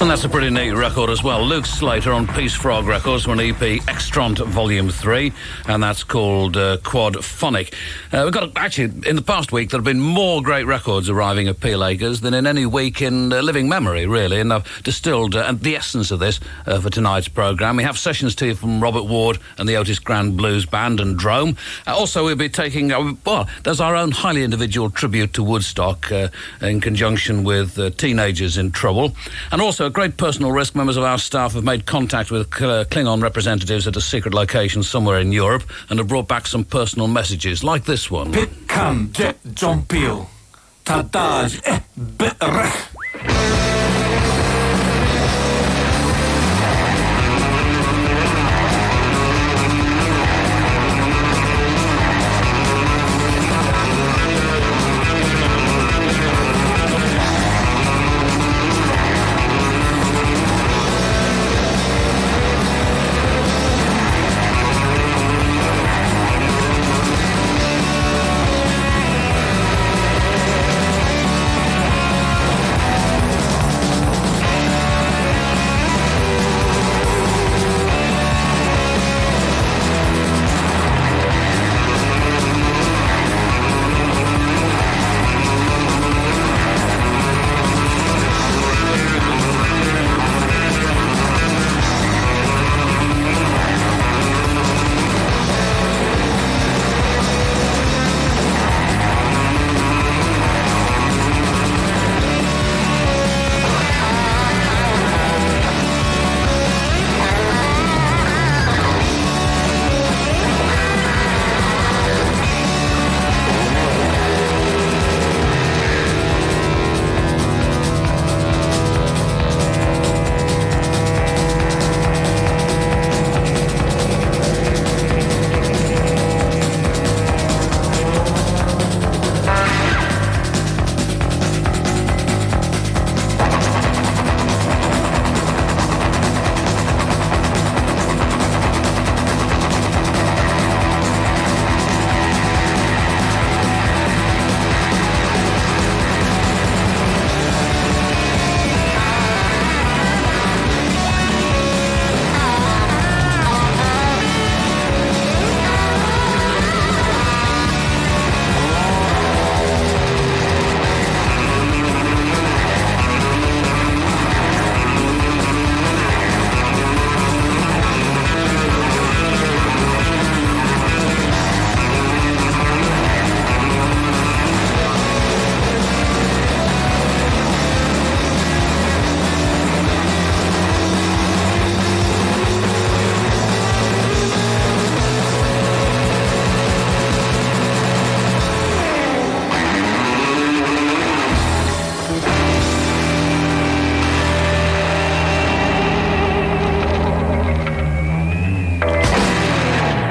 And that's a pretty neat record as well. Luke Slater on Peace Frog Records for an EP, Extront Volume 3, and that's called Quadphonic. We've got, actually, in the past week, there have been more great records arriving at Peel Acres than in any week in living memory, really, and I've distilled the essence of this for tonight's programme. We have sessions to you from Robert Ward and the Otis Grand Blues Band and Drome. Also, we'll be taking, there's our own highly individual tribute to Woodstock in conjunction with Teenagers in Trouble. And also, at great personal risk, members of our staff have made contact with Klingon representatives at a secret location somewhere in Europe and have brought back some personal messages, like this one. Pickam je jompil, tadaj berech.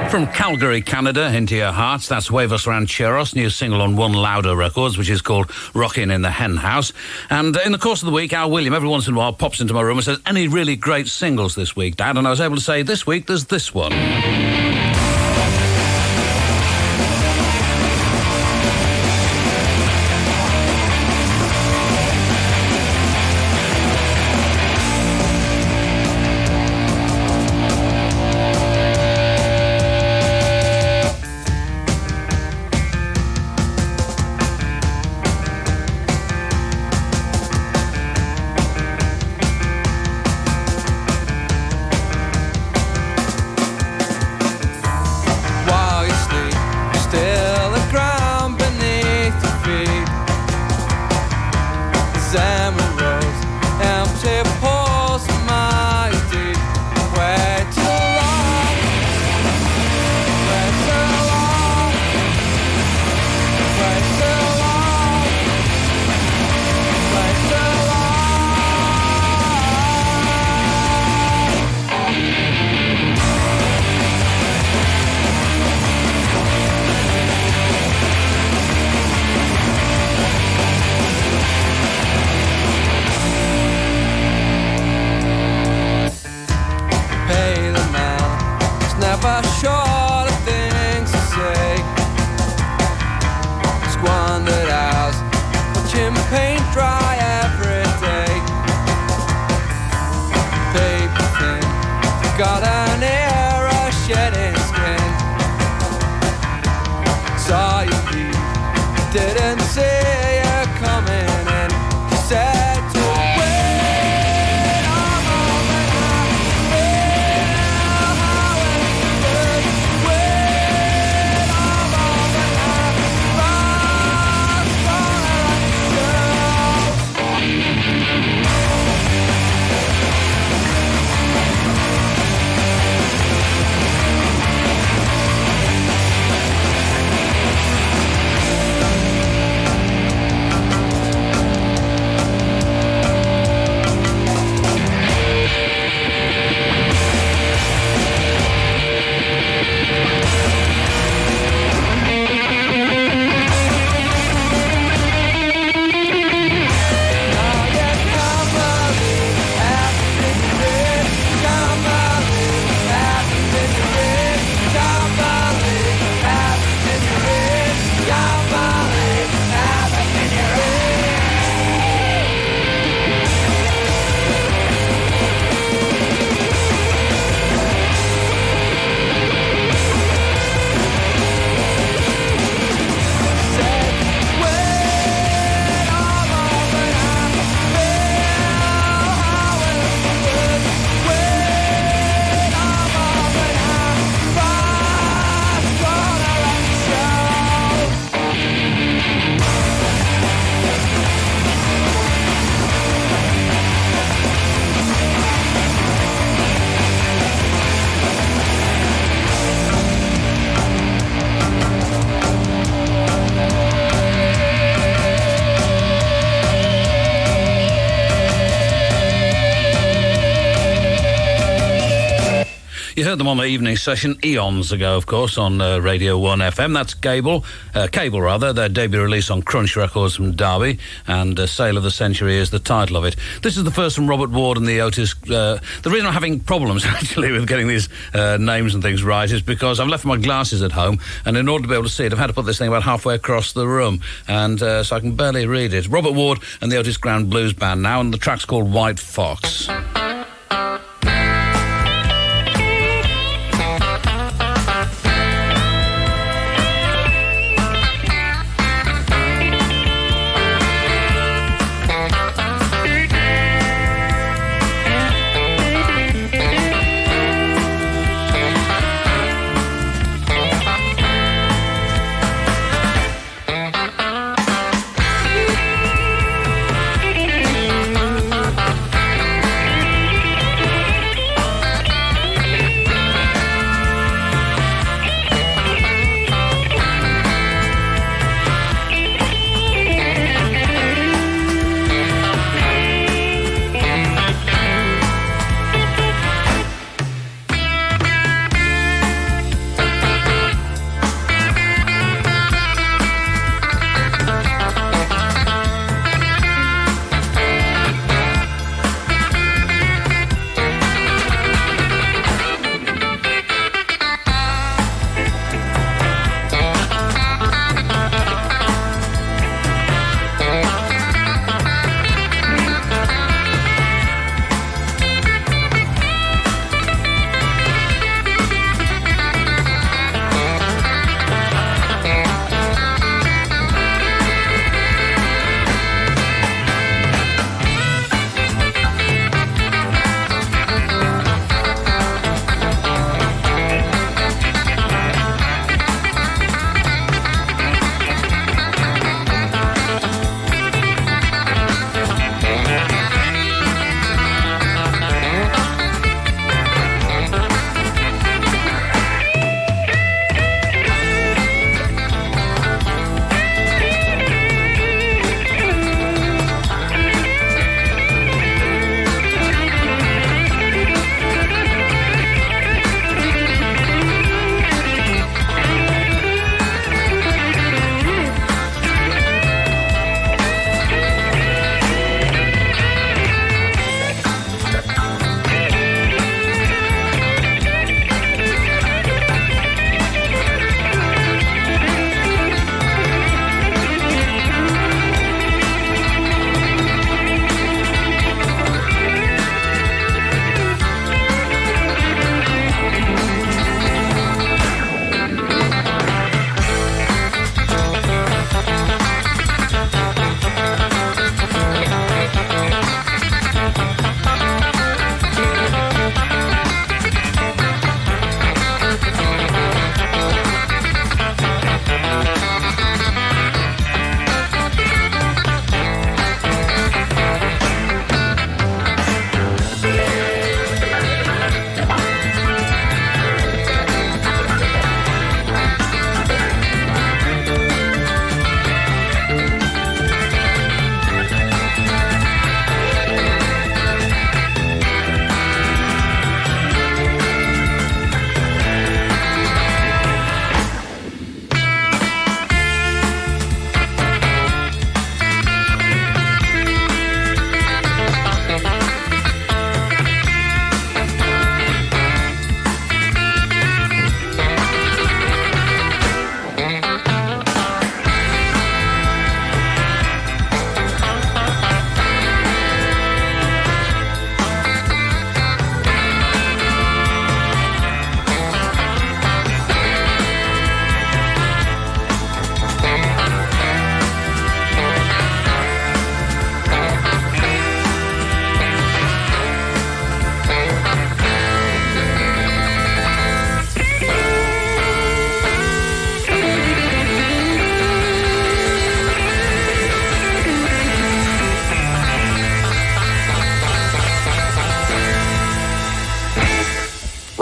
From Calgary, Canada, into your hearts, that's Huevos Rancheros, new single on One Louder Records, which is called Rockin' in the Hen House. And in the course of the week, our William, every once in a while, pops into my room and says, any really great singles this week, Dad? And I was able to say, this week, there's this one. You heard them on the evening session eons ago, of course, on Radio 1 FM. That's Cable, their debut release on Crunch Records from Derby, and Sale of the Century is the title of it. This is the first from Robert Ward and the Otis. The reason I'm having problems, actually, with getting these names and things right is because I've left my glasses at home, and in order to be able to see it, I've had to put this thing about halfway across the room, and so I can barely read it. Robert Ward and the Otis Grand Blues Band now, and the track's called White Fox.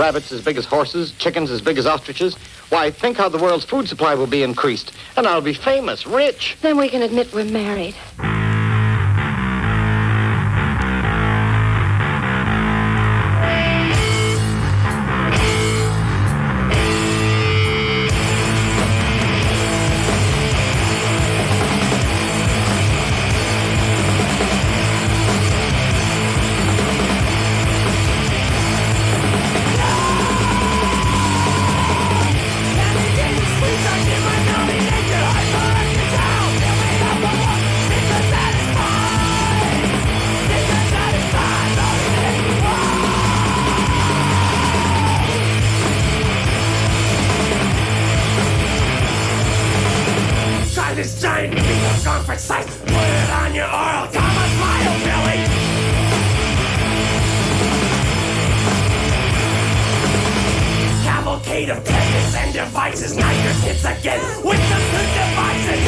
rabbits as big as horses, chickens as big as ostriches. Why, think how the world's food supply will be increased. And I'll be famous, rich. Then we can admit we're married. devices, now your hits again with the two devices.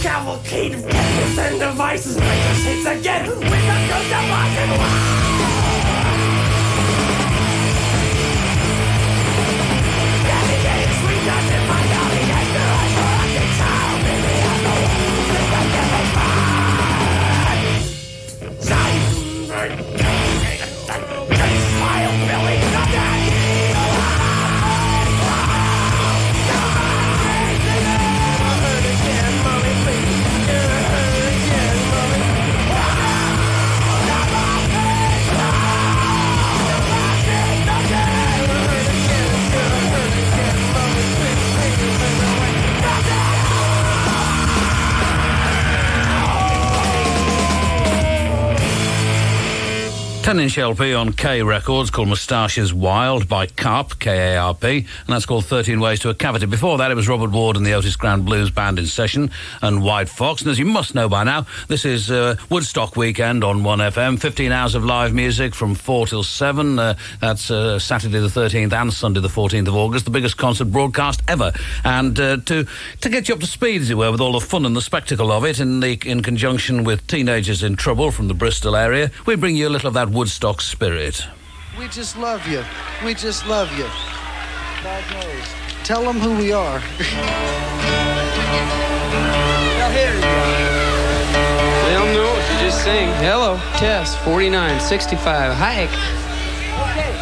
Cavalcade of gadgets and devices, breakers hits again with the two devices. Ten-inch LP on K Records called Moustaches Wild by Carp, K-A-R-P, and that's called 13 Ways to a Cavity. Before that, it was Robert Ward and the Otis Grand Blues Band in session and White Fox. And as you must know by now, this is Woodstock weekend on 1FM. 15 hours of live music from 4 till 7. That's Saturday the 13th and Sunday the 14th of August, the biggest concert broadcast ever. And to get you up to speed, as it were, with all the fun and the spectacle of it, in conjunction with Teenagers in Trouble from the Bristol area, we bring you a little of that Woodstock spirit. We just love you. We just love you. God knows. Tell them who we are. Now here you go. They don't know what you just sing. Hello, Tess, 4965. Hi. Okay.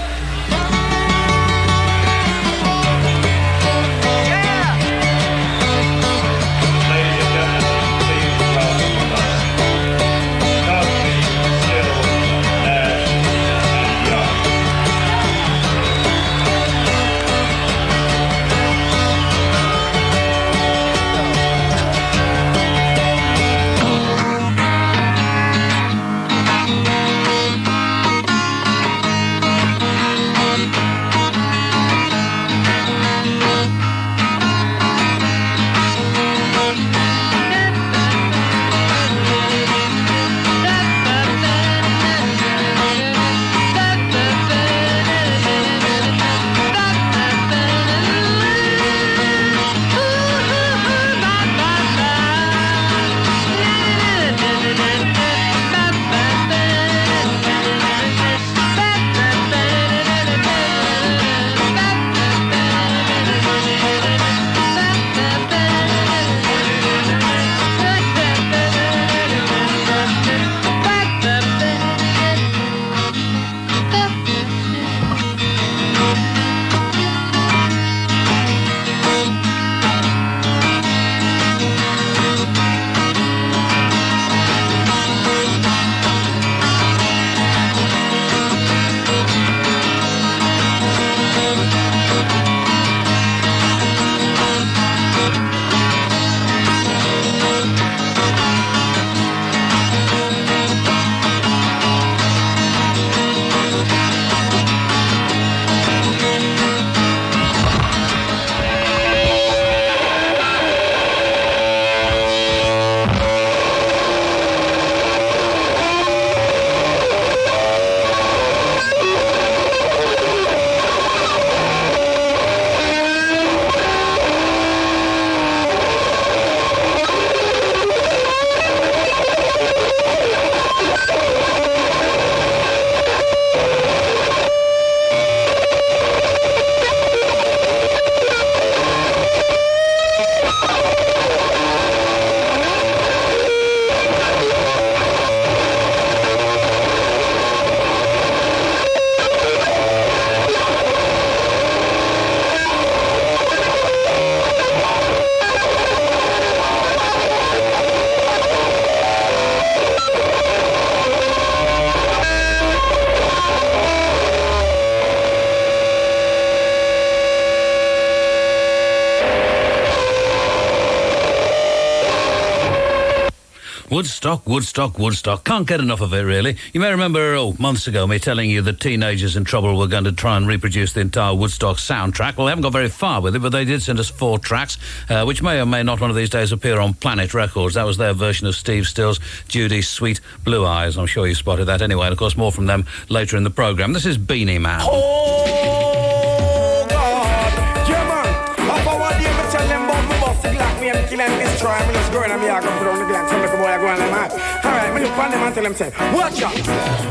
Woodstock, Woodstock, Woodstock. Can't get enough of it, really. You may remember, months ago, me telling you that Teenagers in Trouble were going to try and reproduce the entire Woodstock soundtrack. Well, they haven't got very far with it, but they did send us 4 tracks, which may or may not one of these days appear on Planet Records. That was their version of Steve Still's Judy's Sweet Blue Eyes. I'm sure you spotted that anyway. And, of course, more from them later in the programme. This is Beanie Man. Oh, God. Yeah, man. Up our day, me tell them about me bust the Glock, me and kill and destroy. Me just go in and me I go put on the Glock. Some little boy I go on like mad. Alright, me look on them and tell them, say, watch out.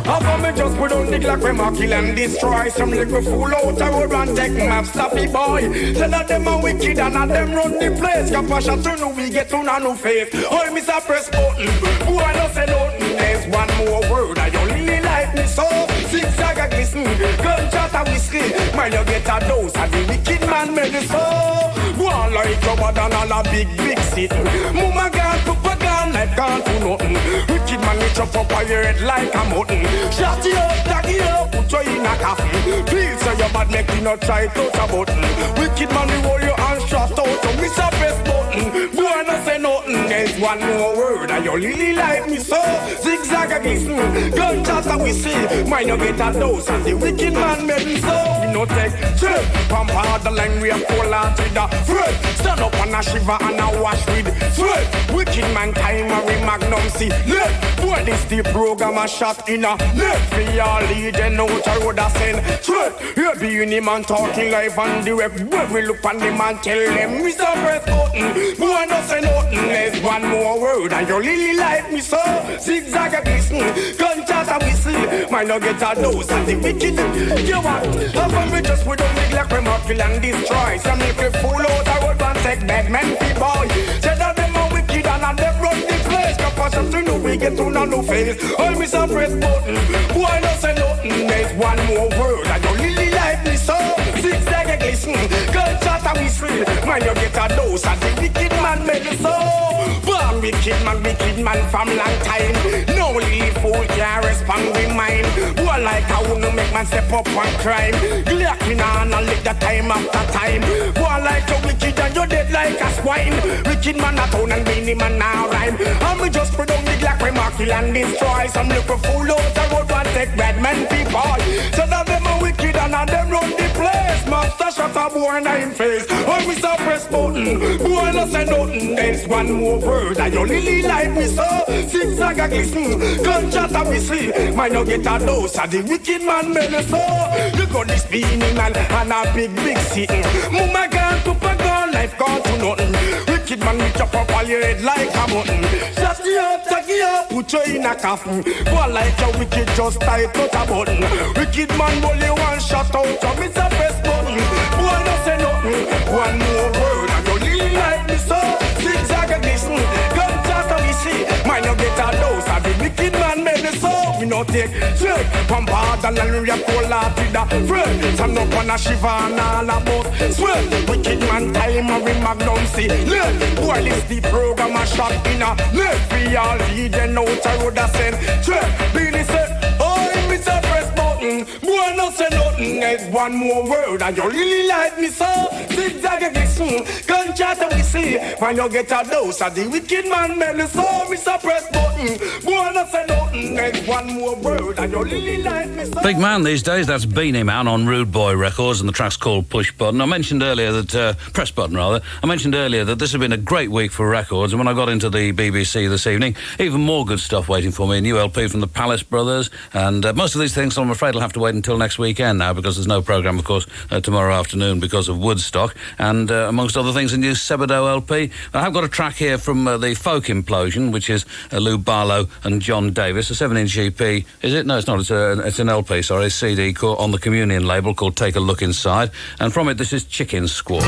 How come me just put on the Glock, me I kill and destroy. Some little fool out the road and take map, sloppy boy. Tell that them are wicked and that them run the place. Compassion to know we get on a new face. All me say press button. Who I don't say nothing. There's one more word. I don't really like me so. Zigzag a glisten. Gunshot a whiskey. Man, you get a dose of the wicked man medicine. Go on like your than all a big city. Mama gone, papa gone, life can't do nothing. Wicked man, you chop up on your head like a mutton. Shut you up, tag you up, put you in a coffin. Feel so you bad, make you not try to touch a button. Wicked man, we hold your hand shut out, so miss a press button. Boy, no say nothing, there's one more word, and you really like me so. Zigzag a glisten, gunshot a whistle. Mine you get a dose, and the wicked man made me so. We no take trip, pump hard the line, we have full out with the fruit. Stand up on a shiver and a wash with sweat. Wicked man time a we magnum see left. Boy this the program a shot in a left. We all lead and out a road a send straight. You be in the man talking live on the web. When we look on the man tell them Mr. Press button. Boy no say nothing. There's one more word and you really like me so. Zigzag a glisten, gunshot a whistle. Might not get a dose and the wicked. You what? How come we just put on the Glock we mark kill and destroy. Some little fool out a road and take bad men people. Said that them are wicked and them run the place. Compassion to know we get on a new face. All me some press button. Why not say nothing? There's one more word and you really like me so. Zigzag a glisten, gunshot a whistle. Man you get a dose and the wicked man made it so. Born wicked man from long time. No little fool can't respond with mine. Boy like I wanna make man step up on crime. Glock me now and lick the time after time. Boy like you wicked and you dead like a swine. Wicked man a town and Beanie man now rhyme. And me just put on the Glock we mark kill and destroy. Some little fool out the road and take bad men people. So that them are wicked and them run the place. Master shot a boy in him face. Oh me so press button. Boy no say nothing. There's one more word and you really like me so. Zigzag a glisten, gunshot a whistle. Might not get a dose of the wicked man made so. You got this Beanie man and a big city. Mama gone, papa gone, life gone to nothing. Wicked man we chop up all your head like a mutton. Shut you up, tag you up, put you in a coffin. Boy like your wicked just tight to a button. Wicked man bully one shot out, so miss a press button. Boy don't say nothing, one more word and you really like me so. Zigzag a glisten, gunshot a whistle. Might you get a dose of the wicked man made me so. We no take trick, pump hard and then we have cold out with the friend. Stand up on a shiver and all about sweat. Wicked man time and we magnum see left. Boy this the program a shot in a left. We all lead and out a road a send trip. Beanie say, oh it's a press button. Boy no say nothing. There's one more word and you really like me so. Zigzag a glisten, gunshot a whistle. When you get a dose of the wicked man made me so. Mr. Press button. Boy no say nothing. There's one more word and you really like me so. Big man these days, that's Beanie Man on Rude Boy Records, and the track's called Push Button. I mentioned earlier that, Press Button rather, I mentioned earlier that this has been a great week for records, and when I got into the BBC this evening, even more good stuff waiting for me. A new LP from the Palace Brothers, and most of these things I'm afraid I'll have to wait until next weekend now, because there's no programme, of course, tomorrow afternoon because of Woodstock, and amongst other things, a new Sebadoh LP. I have got a track here from the Folk Implosion, which is Lou Barlow and John Davis, a 7-inch EP. Is it? No, it's not. It's an LP, sorry, CD called, on the Communion label called Take a Look Inside. And from it, this is Chicken Squawk.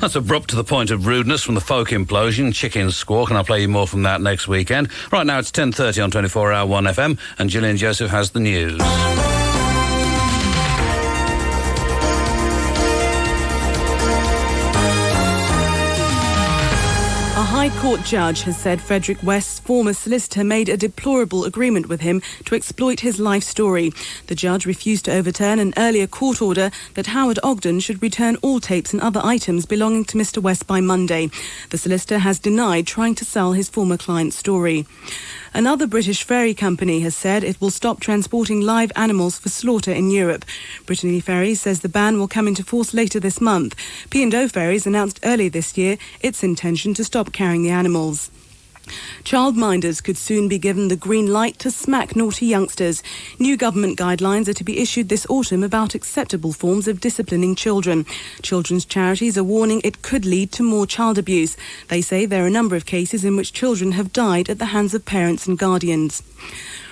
That's abrupt to the point of rudeness from the folk Implosion, Chicken Squawk, and I'll play you more from that next weekend. Right now it's 10:30 on 24 Hour 1FM, and Gillian Joseph has the news. A High Court judge has said Frederick West's former solicitor made a deplorable agreement with him to exploit his life story. The judge refused to overturn an earlier court order that Howard Ogden should return all tapes and other items belonging to Mr. West by Monday. The solicitor has denied trying to sell his former client's story. Another British ferry company has said it will stop transporting live animals for slaughter in Europe. Brittany Ferries says the ban will come into force later this month. P&O Ferries announced earlier this year its intention to stop carrying the animals. Childminders could soon be given the green light to smack naughty youngsters. New government guidelines are to be issued this autumn about acceptable forms of disciplining children. Children's charities are warning it could lead to more child abuse. They say there are a number of cases in which children have died at the hands of parents and guardians.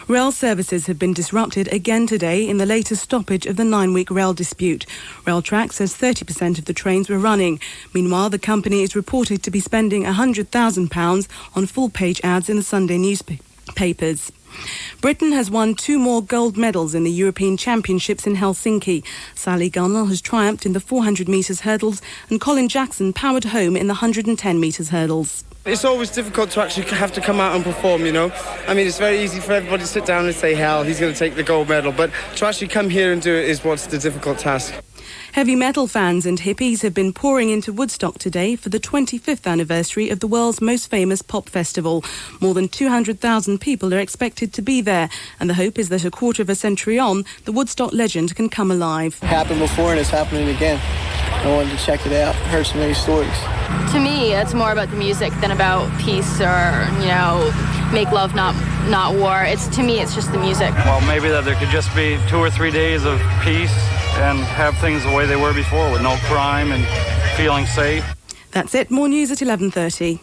Rail services have been disrupted again today in the latest stoppage of the 9-week rail dispute. Railtrack says 30% of the trains were running. Meanwhile, the company is reported to be spending £100,000 on full-page ads in the Sunday newspapers. Britain has won 2 more gold medals in the European Championships in Helsinki. Sally Gunnell has triumphed in the 400 metres hurdles and Colin Jackson powered home in the 110 metres hurdles. It's always difficult to actually have to come out and perform, you know. I mean, it's very easy for everybody to sit down and say, hell, he's going to take the gold medal. But to actually come here and do it is what's the difficult task. Heavy metal fans and hippies have been pouring into Woodstock today for the 25th anniversary of the world's most famous pop festival. More than 200,000 people are expected to be there, and the hope is that a quarter of a century on, the Woodstock legend can come alive. It happened before and it's happening again. I wanted to check it out, heard so many stories. To me, it's more about the music than about peace or, you know, make love, not war. To me, it's just the music. Well, maybe that there could just be 2 or 3 days of peace and have things the way they were before with no crime and feeling safe. That's it. More news at 11:30.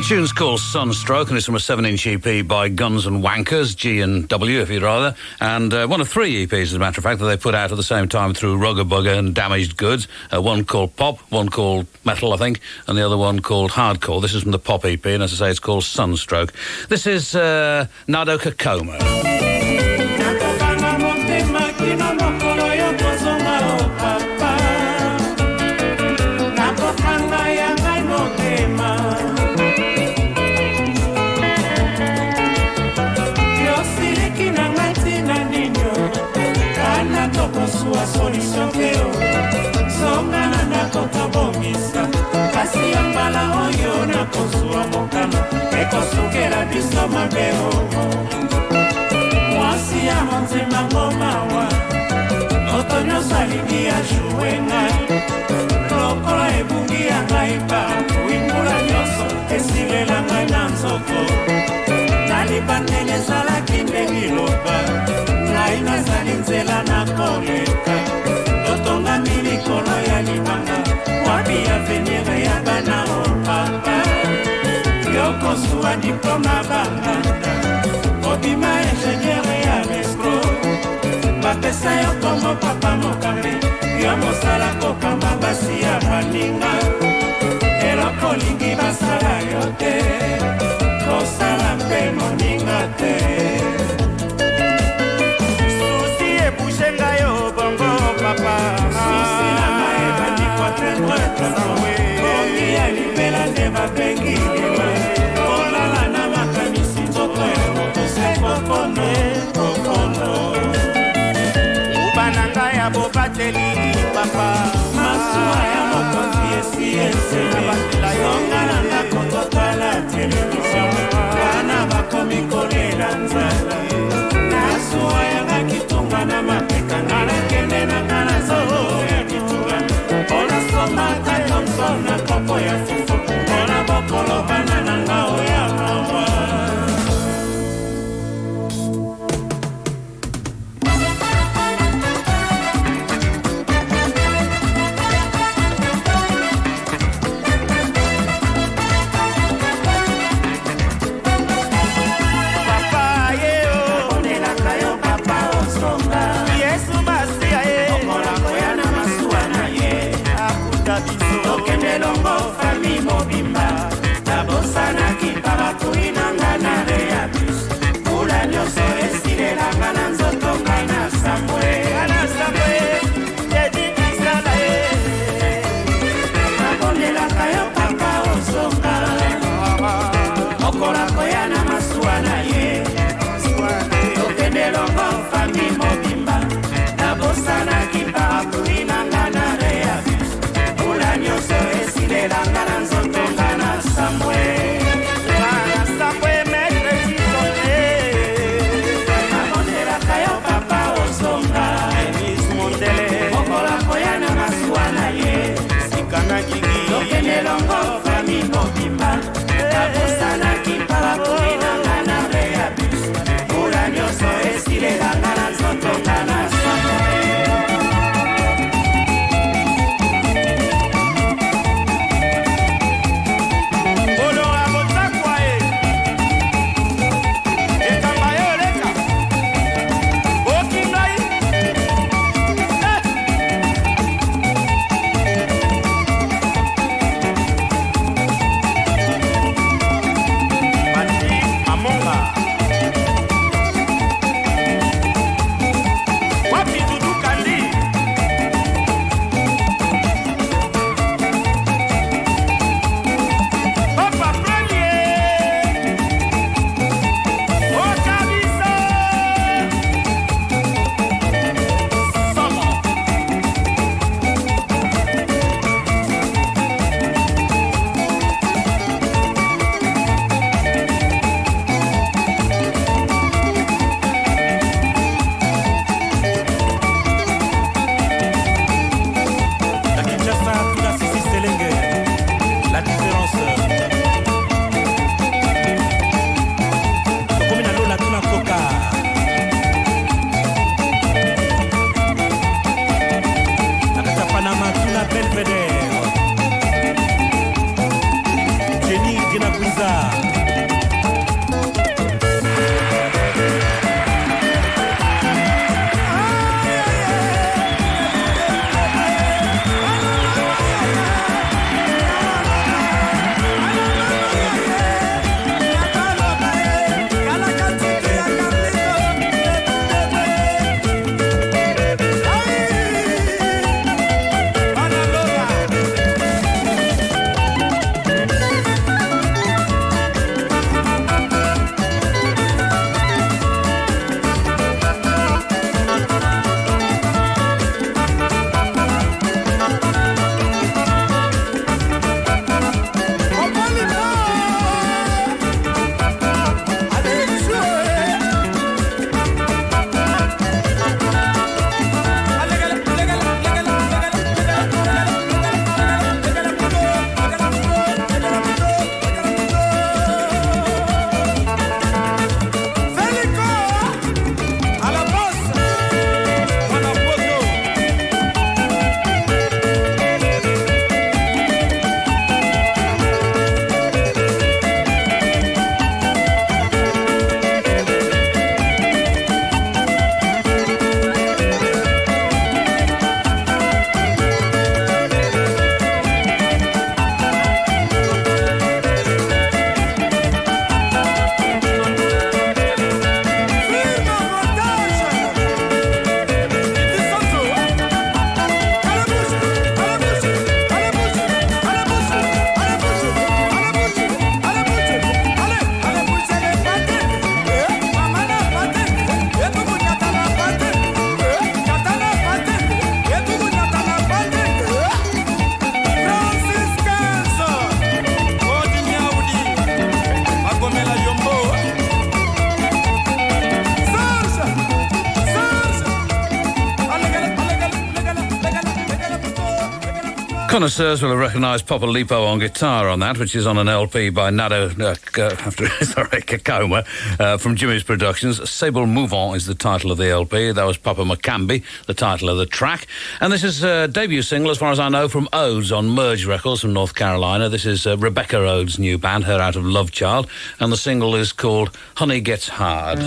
The tune's called Sunstroke, and it's from a 7-inch EP by Guns and Wankers, G and W if you'd rather, and one of 3 EPs, as a matter of fact, that they put out at the same time through Rugger Bugger and Damaged Goods. One called Pop, one called Metal, I think, and the other one called Hardcore. This is from the Pop EP, and as I say, it's called Sunstroke. This is Nado Kakoma. Solution teo Songana na kokabongisa Kasi yambala oyo na kosua mokano Eko sukera biso mabeo Mwasi ya monzima ngomawa Otonyo salini ya juwenga Lokola ebungi ya ngaipa Uimula nyoso esilela ngai na nzoko Nalibandele zala kindegi loba Naina zalinzela na koleka Lotonga milikolo ya libanga Wapi ya venire ya bana opapa Yoko suwa diploma banganda Obima ingeniere ya mestro Bapesa yoko mo papa mokambi Yo mosala kokamba basi ya baninga Eloko lingi basala yote Kosala mpe moninga te Bushenga yo bongo papa Susi na mae bandi kwa tremwe Kongi ya libela neba bengi lima Olala na makamisi nzoko ya moto se kokono Kokono Ubananga ya bobateli papa Masua ya mokonzi esi enseme Songana na kototala television Kana bako mikolela nzala Nasua ya gakitunga na mapeka Ngana kende na ngana zoho ya kitunga Ona somata Thompson na kopo ya fufu Ona bokolo banana ngao ya mawa Papa, yeah, oh. Connoisseurs will have recognised Papa Lipo on guitar on that, which is on an LP by Nado Kakoma from Jimmy's Productions. Sable Mouvant is the title of the LP. That was Papa Macambi, the title of the track. And this is a debut single, as far as I know, from Odes on Merge Records from North Carolina. This is Rebecca Odes' new band, her out of Love Child, and the single is called Honey Gets Hard.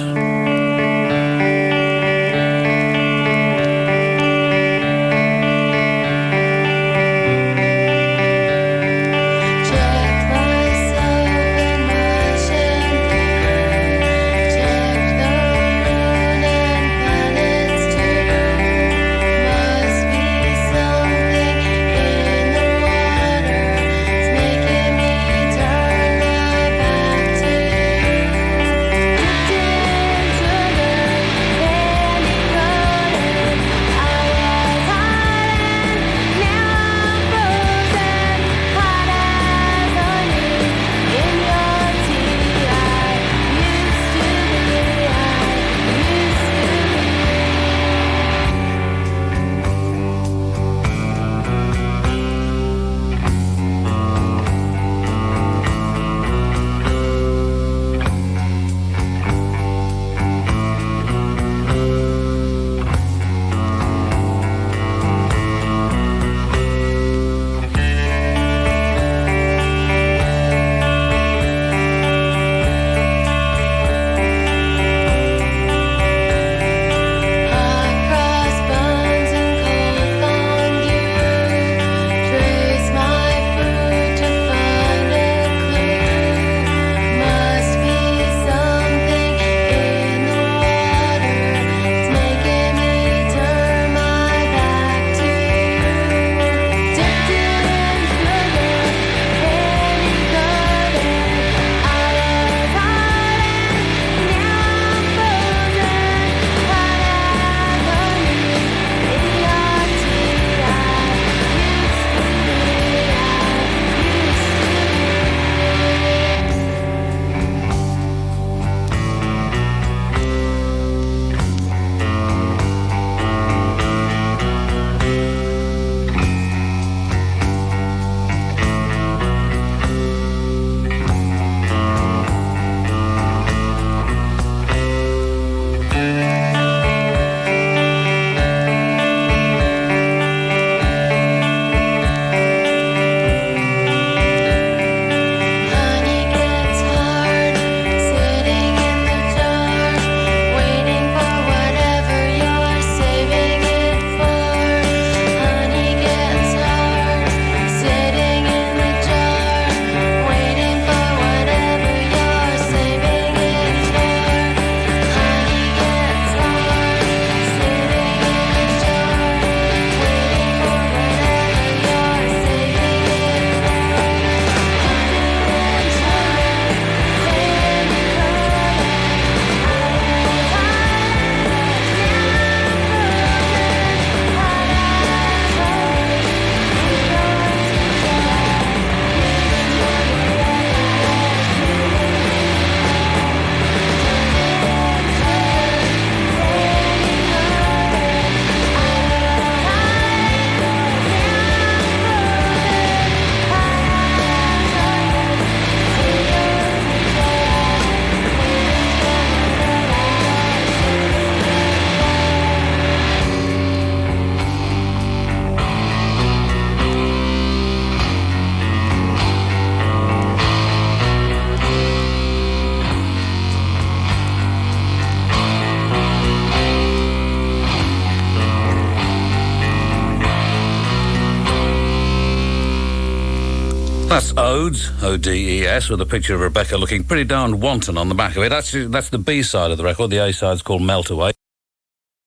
That's Odes, O-D-E-S, with a picture of Rebecca looking pretty darn wanton on the back of it. Actually, that's the B side of the record. The A side's called Melt Away.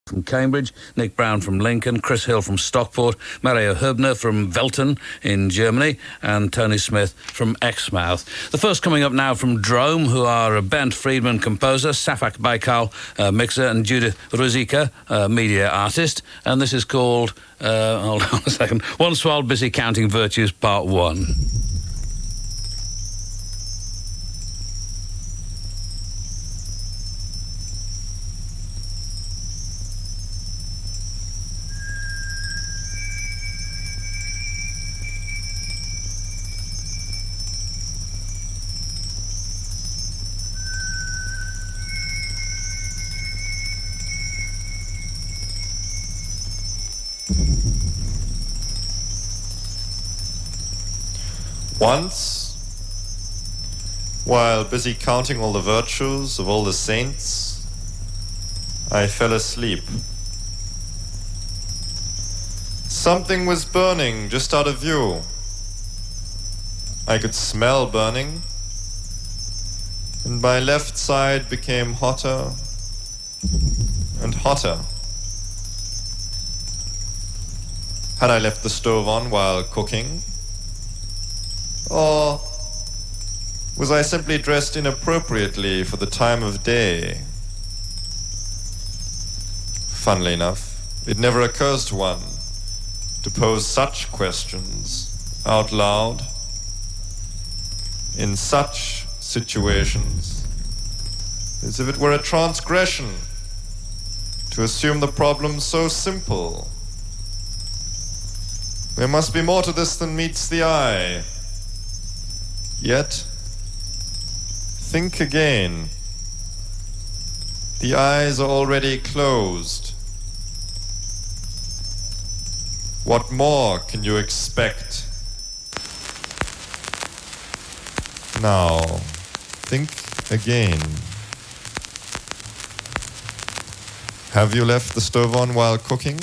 From Cambridge, Nick Brown from Lincoln, Chris Hill from Stockport, Mario Hübner from Velten in Germany, and Tony Smith from Exmouth. The first coming up now from Drome, who are a Bent Friedman composer, Safak Baikal mixer, and Judith Ruzika, media artist. And this is called, hold on a second, Once While Busy Counting Virtues, Part 1. Once, while busy counting all the virtues of all the saints, I fell asleep. Something was burning just out of view. I could smell burning, and my left side became hotter and hotter. Had I left the stove on while cooking? Or was I simply dressed inappropriately for the time of day? Funnily enough, it never occurs to one to pose such questions out loud in such situations, as if it were a transgression to assume the problem so simple. There must be more to this than meets the eye. Yet, think again. The eyes are already closed. What more can you expect? Now, think again. Have you left the stove on while cooking?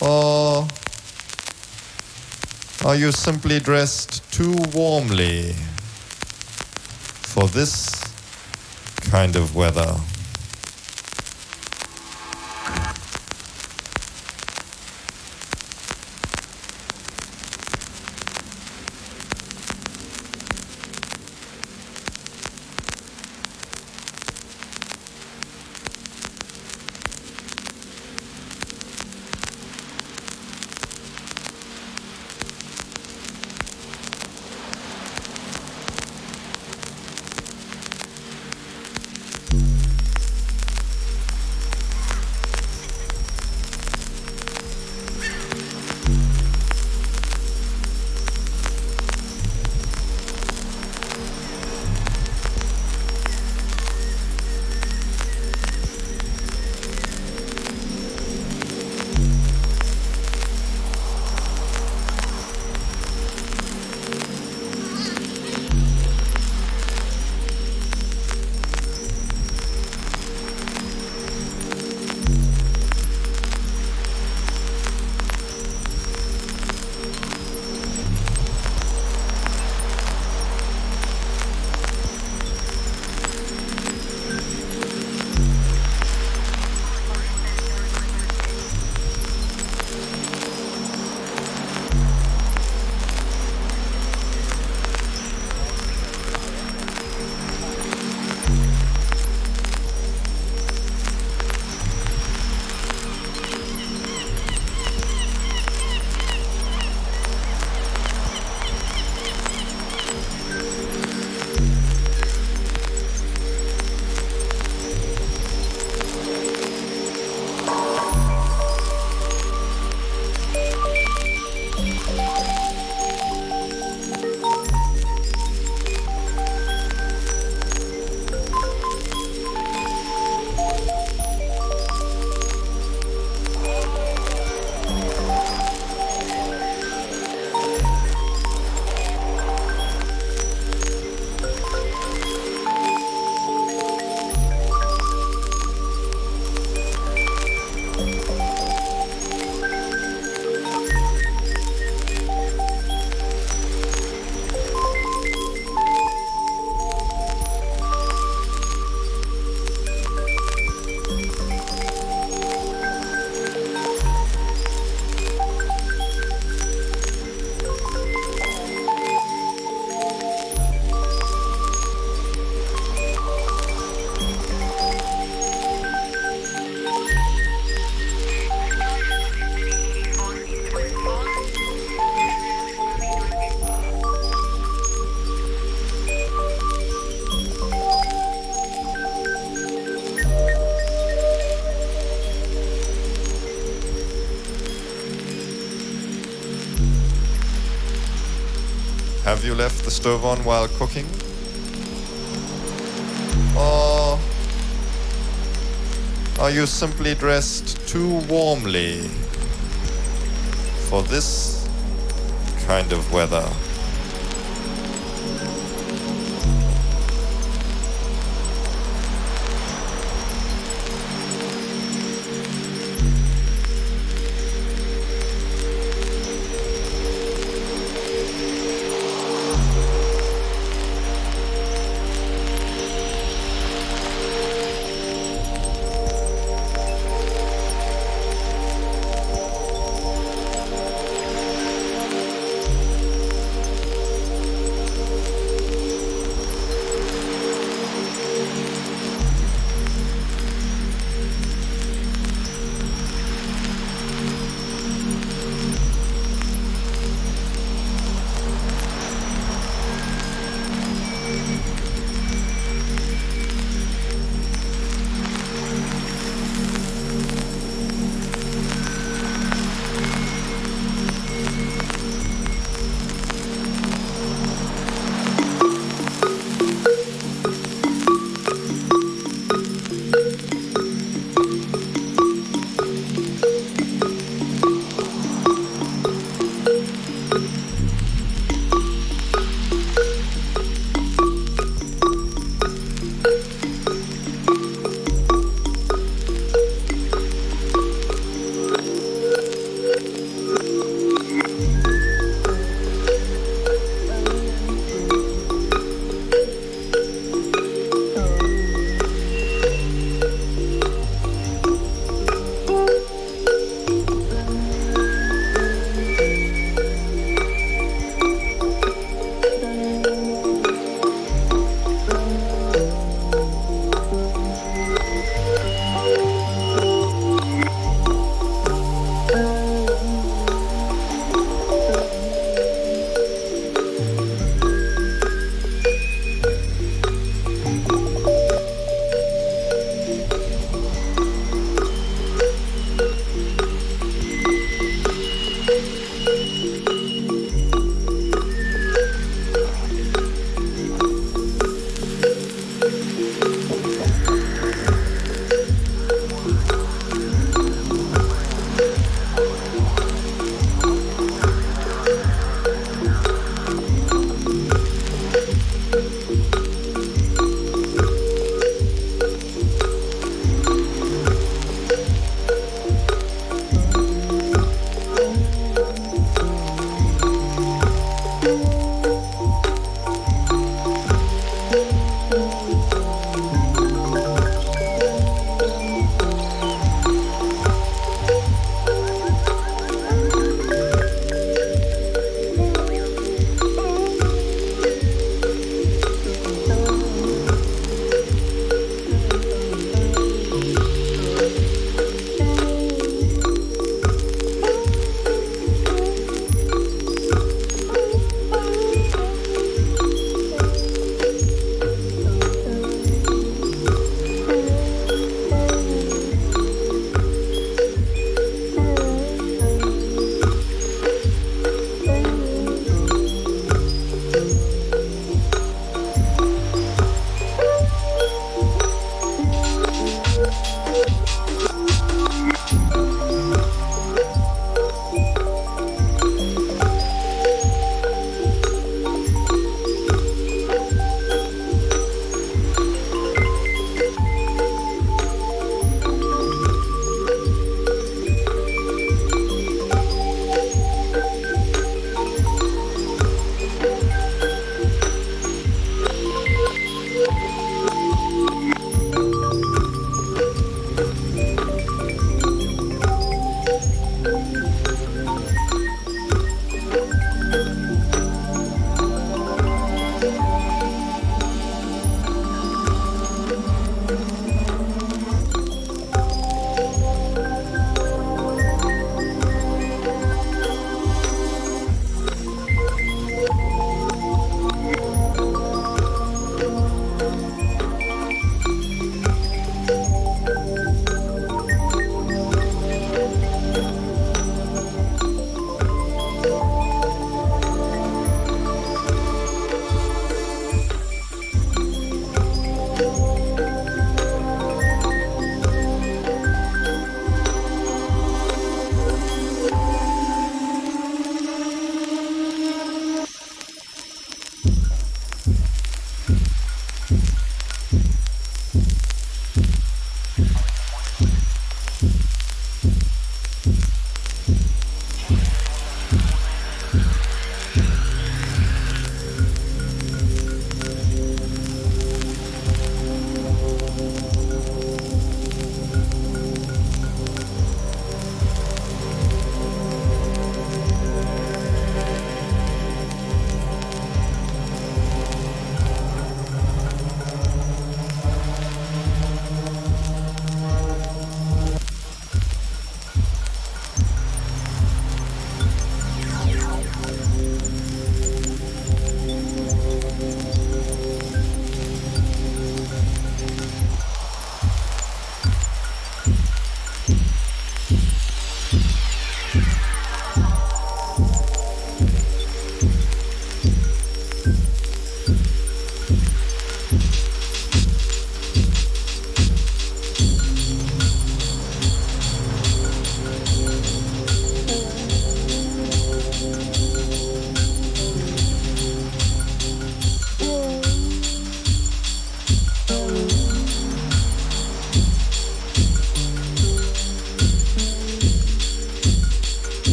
Or are you simply dressed too warmly for this kind of weather? Have you left the stove on while cooking? Or Are you simply dressed too warmly for this kind of weather?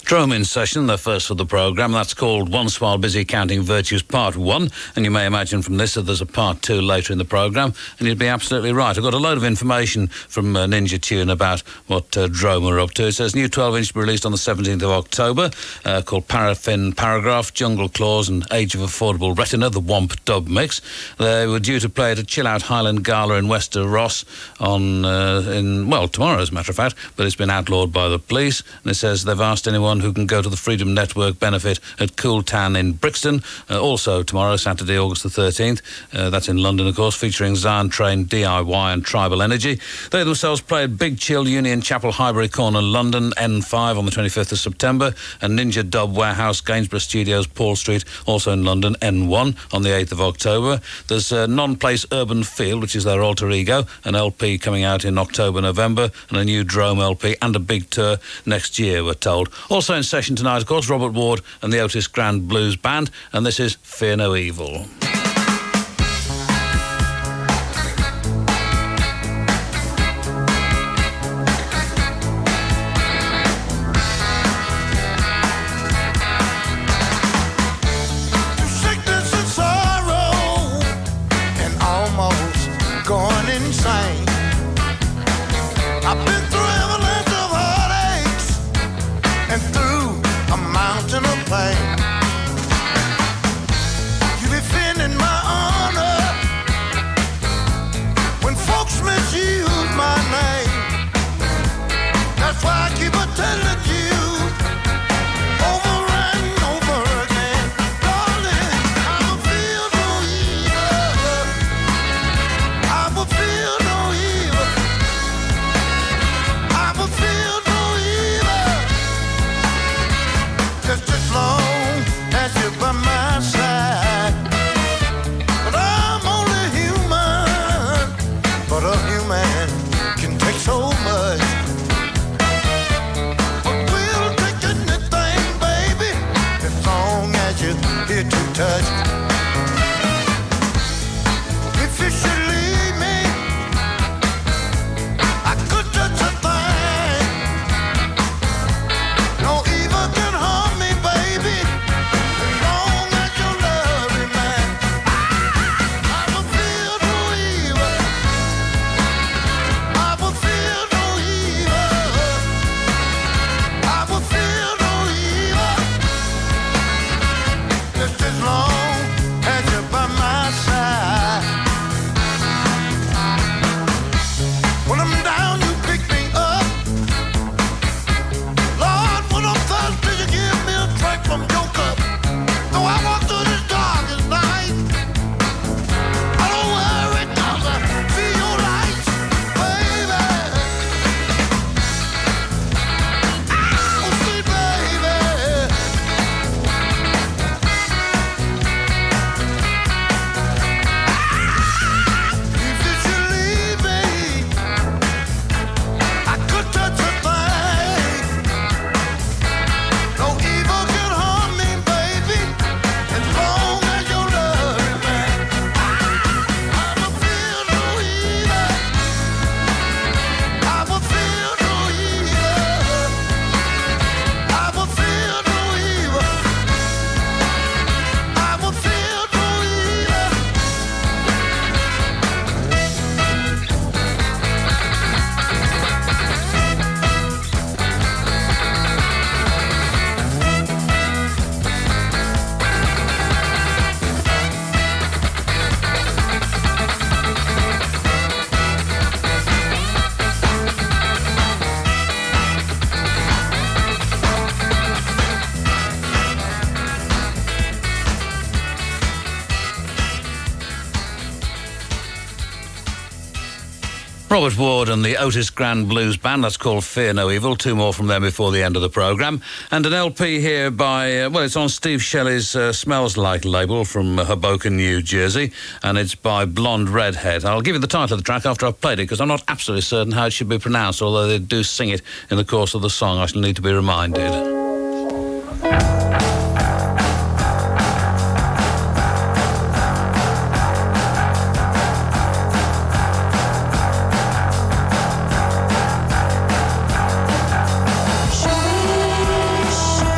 Drome in session, the first for the programme. That's called Once While Busy Counting Virtues Part 1. And you may imagine from this that there's a Part 2 later in the programme. And you'd be absolutely right. I've got a load of information from Ninja Tune about what Drome are up to. It says new 12-inch to be released on the 17th of October, called Paraffin Paragraph, Jungle Claws and Age of Affordable Retina, the Womp dub mix. They were due to play at a chill-out Highland Gala in Wester Ross on, tomorrow as a matter of fact, but it's been outlawed by the police. And it says they've asked anyone who can go to the Freedom Network benefit at Cool Town in Brixton. Also tomorrow, Saturday, August the 13th. That's in London, of course, featuring Zion Train, DIY and Tribal Energy. They themselves play at Big Chill, Union Chapel, Highbury Corner, London, N5 on the 25th of September. And Ninja Dub Warehouse, Gainsborough Studios, Paul Street, also in London, N1 on the 8th of October. There's Non-Place Urban Field, which is their alter ego, an LP coming out in October, November, and a new Drome LP and a big tour next year, we're told. Also in session tonight, of course, Robert Ward and the Otis Grand Blues Band, and this is Fear No Evil. Sickness and sorrow and almost going insane. I've been through avalanche of heartaches and through a mountain of pain. You defending my honor when folks misuse my name. That's why I keep on telling you over and over again, darling, I will feel no evil. I will feel no evil. I will feel no evil. Just as long as you're by my side. But I'm only human, but a human can take so much. But we'll take anything, baby, as long as you're here to touch. If you should leave me, I could touch a thing. No evil can harm me, baby, as long as your love remains. I will feel no evil. I will feel no evil. I will feel no evil. Just as long as you're by my side. When I'm down, you pick me up. Lord, when I'm thirsty, you give me a drink from your cup. Though I walk through this darkest night, I don't worry 'cause I see your light, baby. Oh, sweet baby. If you should leave me, I could touch a thing. No evil can harm me, baby, as long as your love remains. I will feel no evil. I will feel no evil. I will feel no evil. I will feel no evil. Robert Ward and the Otis Grand Blues Band, that's called Fear No Evil. Two more from them before the end of the programme. And an LP here by, it's on Steve Shelley's Smells Like label from Hoboken, New Jersey, and it's by Blonde Redhead. I'll give you the title of the track after I've played it, because I'm not absolutely certain how it should be pronounced, although they do sing it in the course of the song. I shall need to be reminded. Show me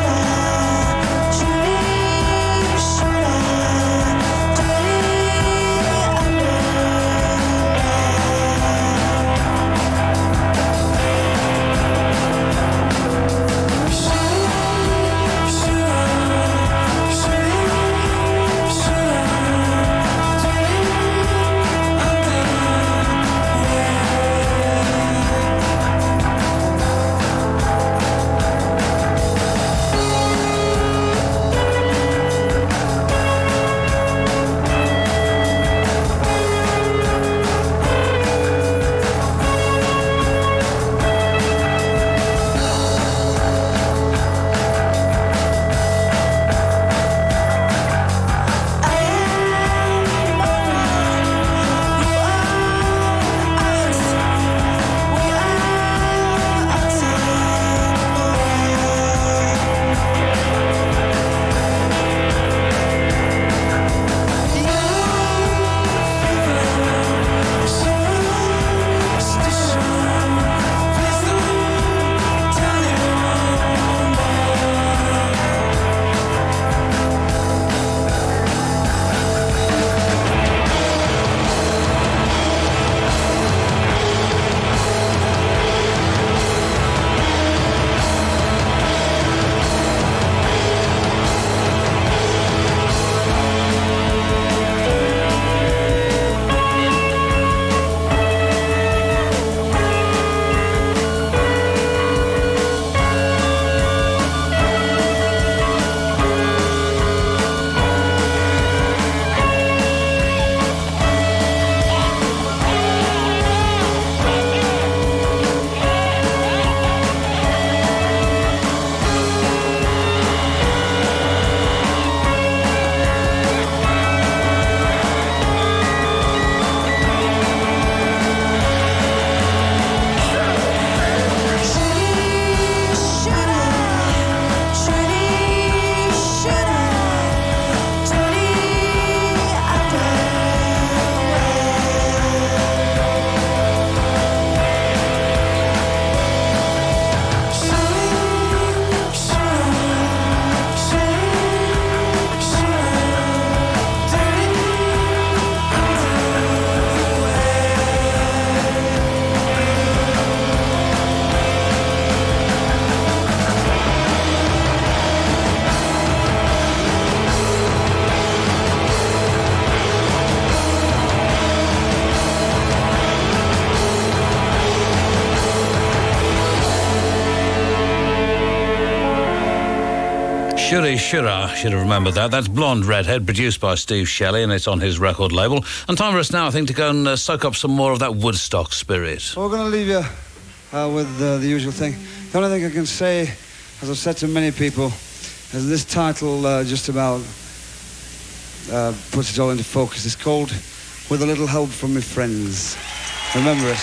Should have remembered that. That's Blonde Redhead, produced by Steve Shelley, and it's on his record label. And time for us now, I think, to go and soak up some more of that Woodstock spirit. Well, we're going to leave you with the usual thing. The only thing I can say, as I've said to many people, is this title just about puts it all into focus. It's called With a Little Help from My Friends. Remember it.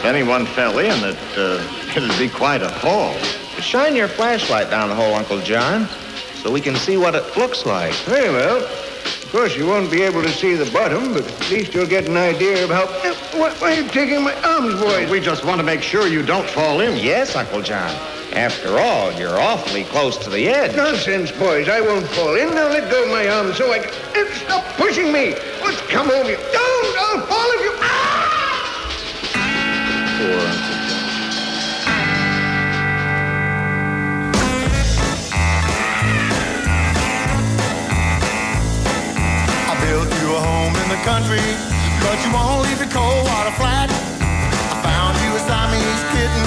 Anyone fell in, it'd be quite a fall. Shine your flashlight down the hole, Uncle John, so we can see what it looks like. Very well. Of course, you won't be able to see the bottom, but at least you'll get an idea of how... Why are you taking my arms, boys? We just want to make sure you don't fall in. Yes, Uncle John. After all, you're awfully close to the edge. Nonsense, boys. I won't fall in. Now let go of my arms so I can... Stop pushing me. Let's come over you. Don't! I'll fall if you... Poor Uncle John. I built you a home in the country, but you won't leave your cold water flat. I found you a Siamese kitten,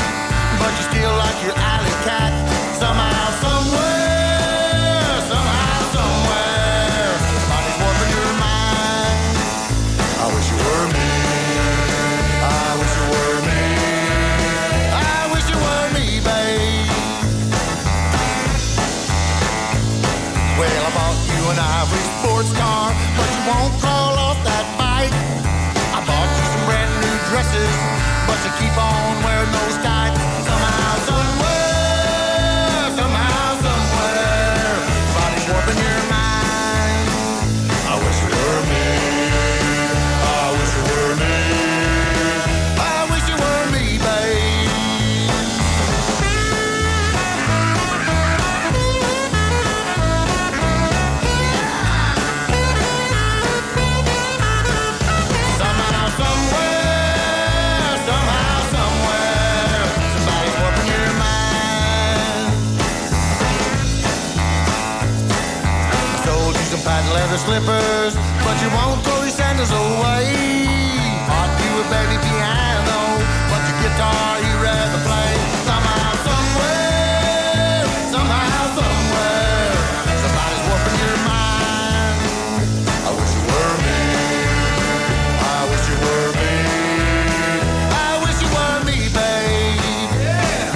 but you still like your alley cat. Somehow, somewhere, somebody's warping your mind. I wish you were me. I wish you were me. I wish you were me, babe. Well, I bought you an ivory sports car, but you won't crawl off that bike. I bought you some brand new dresses, but you keep on wearing those tights. Somehow, somewhere, somebody's warping your mind. I wish you were me. I wish you were me. I wish you were me, babe. white leather slippers, but you won't throw your sandals away. Bought you a baby piano, but your guitar you rather play. Somehow, somewhere, somehow, somewhere, somebody's warping your mind. I wish you were me. I wish you were me. I wish you were me, babe. Yeah.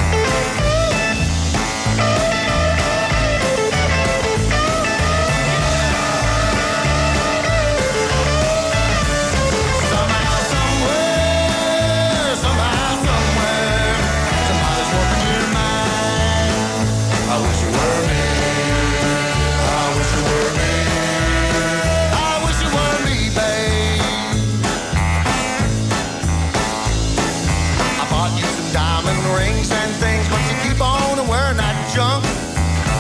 Somehow, somewhere, somehow, somewhere, somebody's warping your mind. I wish you were me. I wish you were me. I wish you were me, babe. I bought you some diamond rings and things, but you keep on wearing that junk.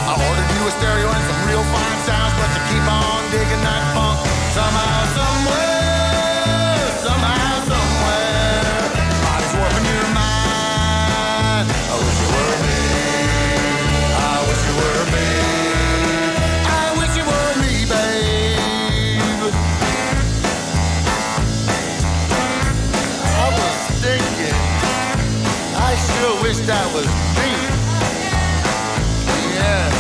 I ordered you a stereo and some real fine sounds, but you keep on digging that funk. Somehow, somewhere, somehow, somewhere, somebody's warping your mind. I wish you were me. I wish you were me. I wish you were me, babe. I was thinking, I sure wish that was me. Yeah.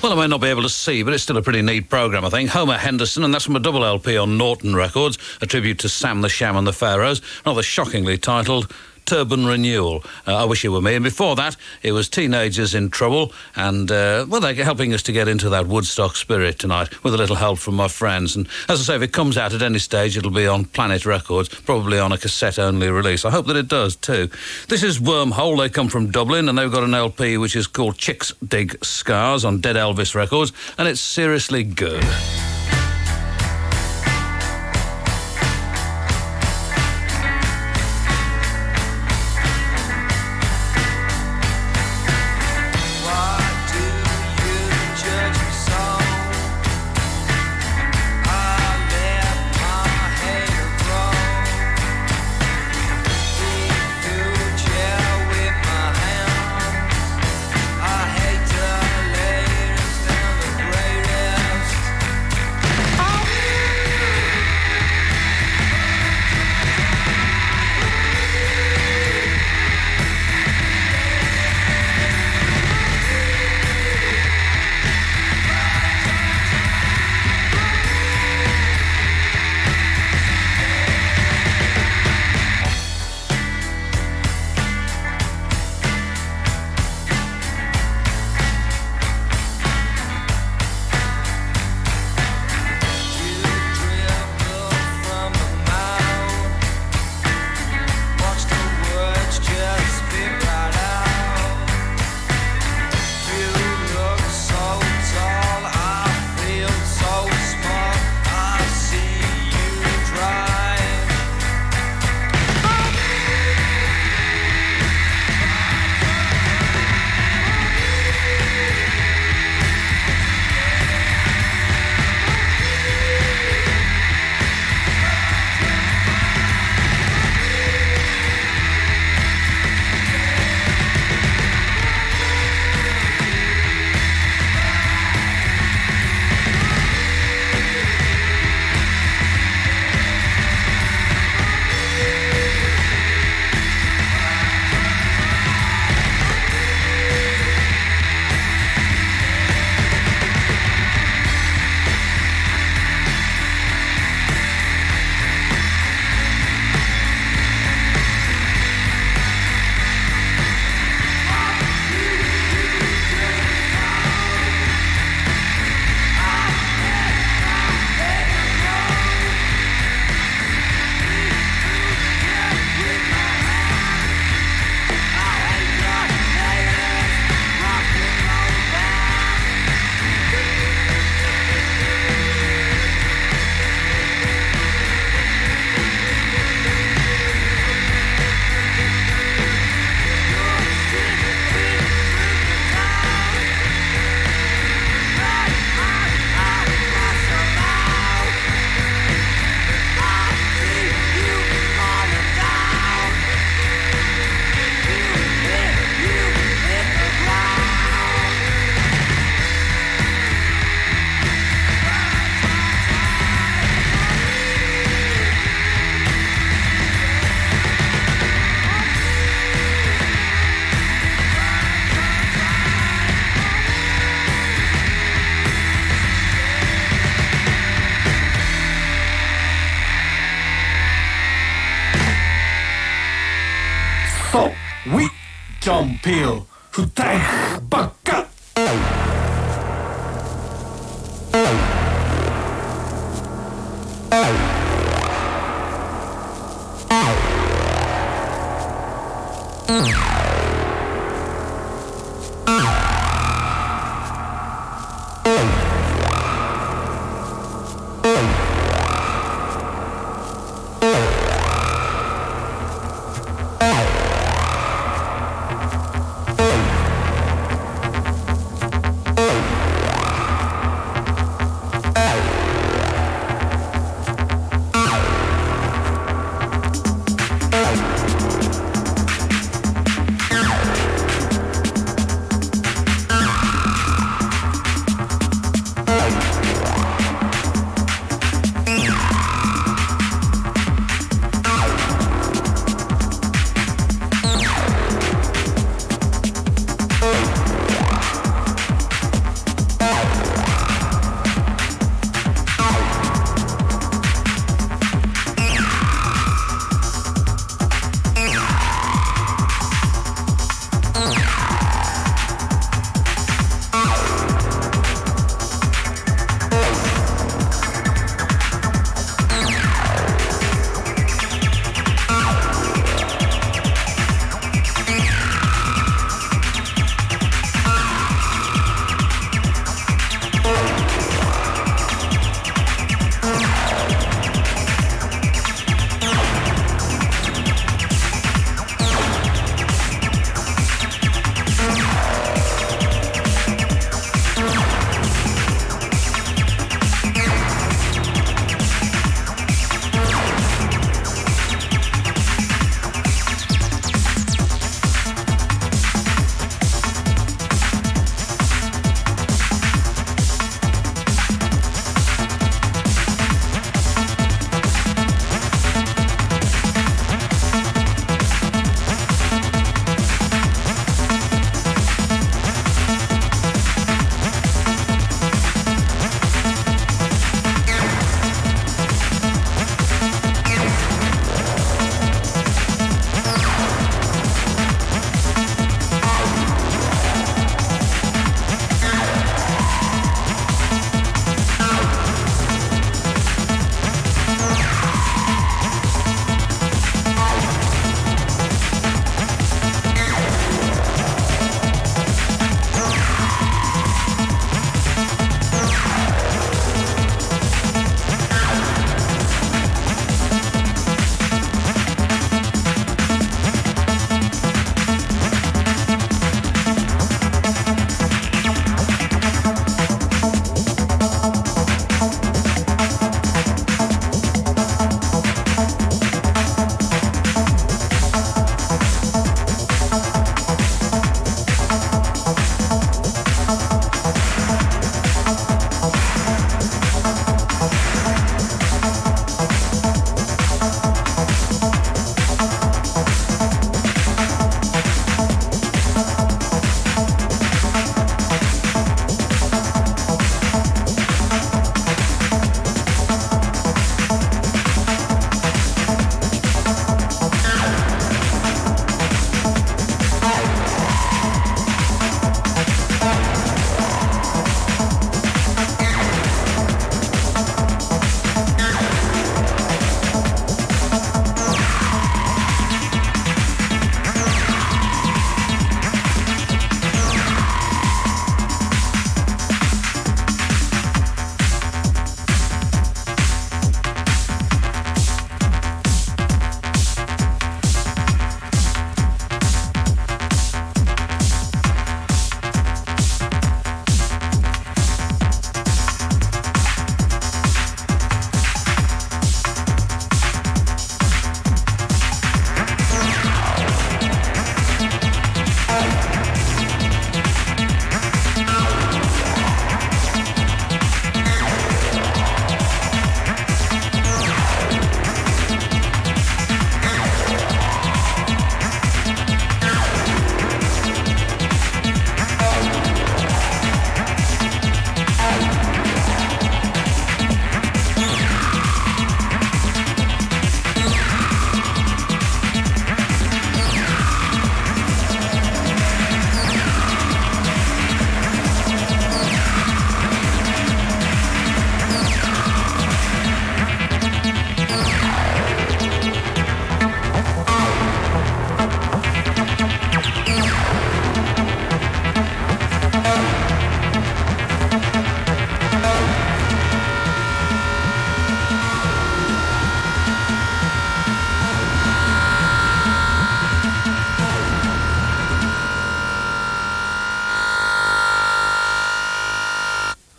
Well, I may not be able to see, but it's still a pretty neat programme, I think. Homer Henderson, and that's from a double LP on Norton Records, a tribute to Sam the Sham and the Pharaohs, rather shockingly titled Turban Renewal. I Wish You Were Me. And before that, it was Teenagers in Trouble, and, well, they're helping us to get into that Woodstock spirit tonight, with a little help from my friends. And as I say, if it comes out at any stage, it'll be on Planet Records, probably on a cassette-only release. I hope that it does, too. This is Wormhole. They come from Dublin, and they've got an LP which is called Chicks Dig Scars on Dead Elvis Records, and it's seriously good. I hate the latest and the greatest. John Peel. Hutech Baka.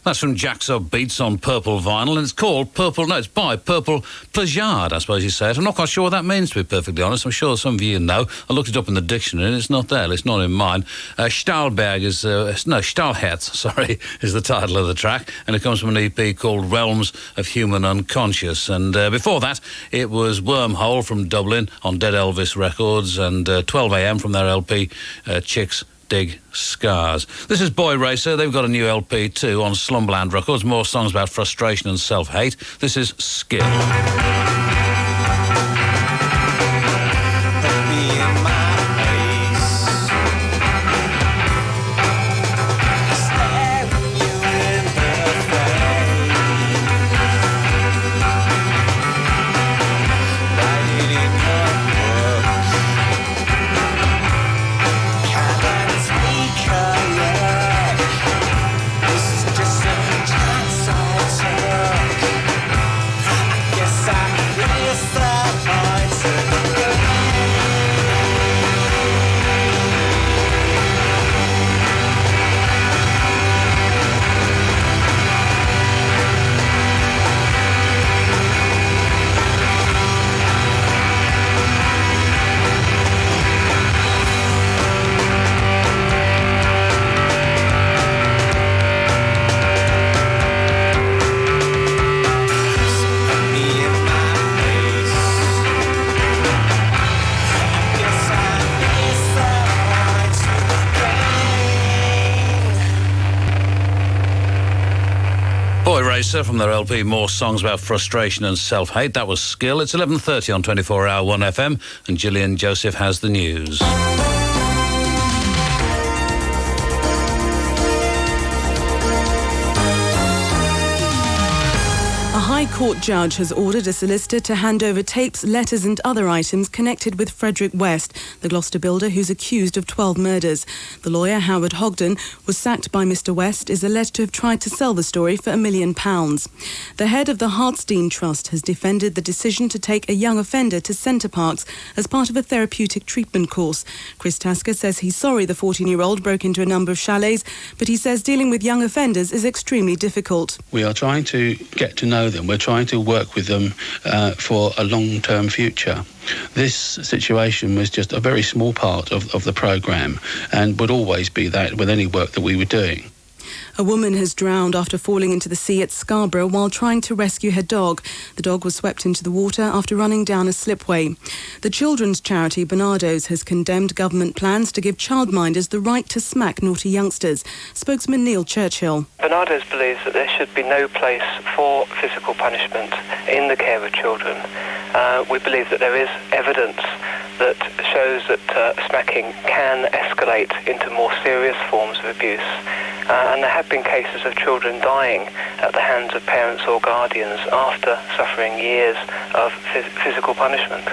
That's from Jackso Beats on Purple Vinyl, and it's called Purple... No, it's by Purple Plejade, I suppose you say it. I'm not quite sure what that means, to be perfectly honest. I'm sure some of you know. I looked it up in the dictionary, and it's not there. It's not in mine. Stahlberg is... Stahlherz, sorry, is the title of the track, and it comes from an EP called Realms of Human Unconscious. And before that, it was Wormhole from Dublin on Dead Elvis Records, and 12am from their LP, Chicks Dig Scars. This is Boy Racer. They've got a new LP too on Slumberland Records. More songs about frustration and self-hate. This is Skill. From their LP, More Songs About Frustration and Self-Hate. That was Skill. It's 11:30 on 24-hour 1FM, and Gillian Joseph has the news. A High Court judge has ordered a solicitor to hand over tapes, letters and other items connected with Frederick West, the Gloucester builder who's accused of 12 murders. The lawyer, Howard Hogden, was sacked by Mr West, is alleged to have tried to sell the story for £1 million. The head of the Hartstein Trust has defended the decision to take a young offender to Centre Parks as part of a therapeutic treatment course. Chris Tasker says he's sorry the 14-year-old broke into a number of chalets, but he says dealing with young offenders is extremely difficult. We are trying to get to know them. We're trying to work with them for a long-term future. This situation was just a very small part of the programme and would always be that with any work that we were doing. A woman has drowned after falling into the sea at Scarborough while trying to rescue her dog. The dog was swept into the water after running down a slipway. The children's charity Bernardo's has condemned government plans to give childminders the right to smack naughty youngsters. Spokesman Neil Churchill. Bernardo's believes that there should be no place for physical punishment in the care of children. We believe that there is evidence that shows that smacking can escalate into more serious forms of abuse. And there have been cases of children dying at the hands of parents or guardians after suffering years of physical punishment.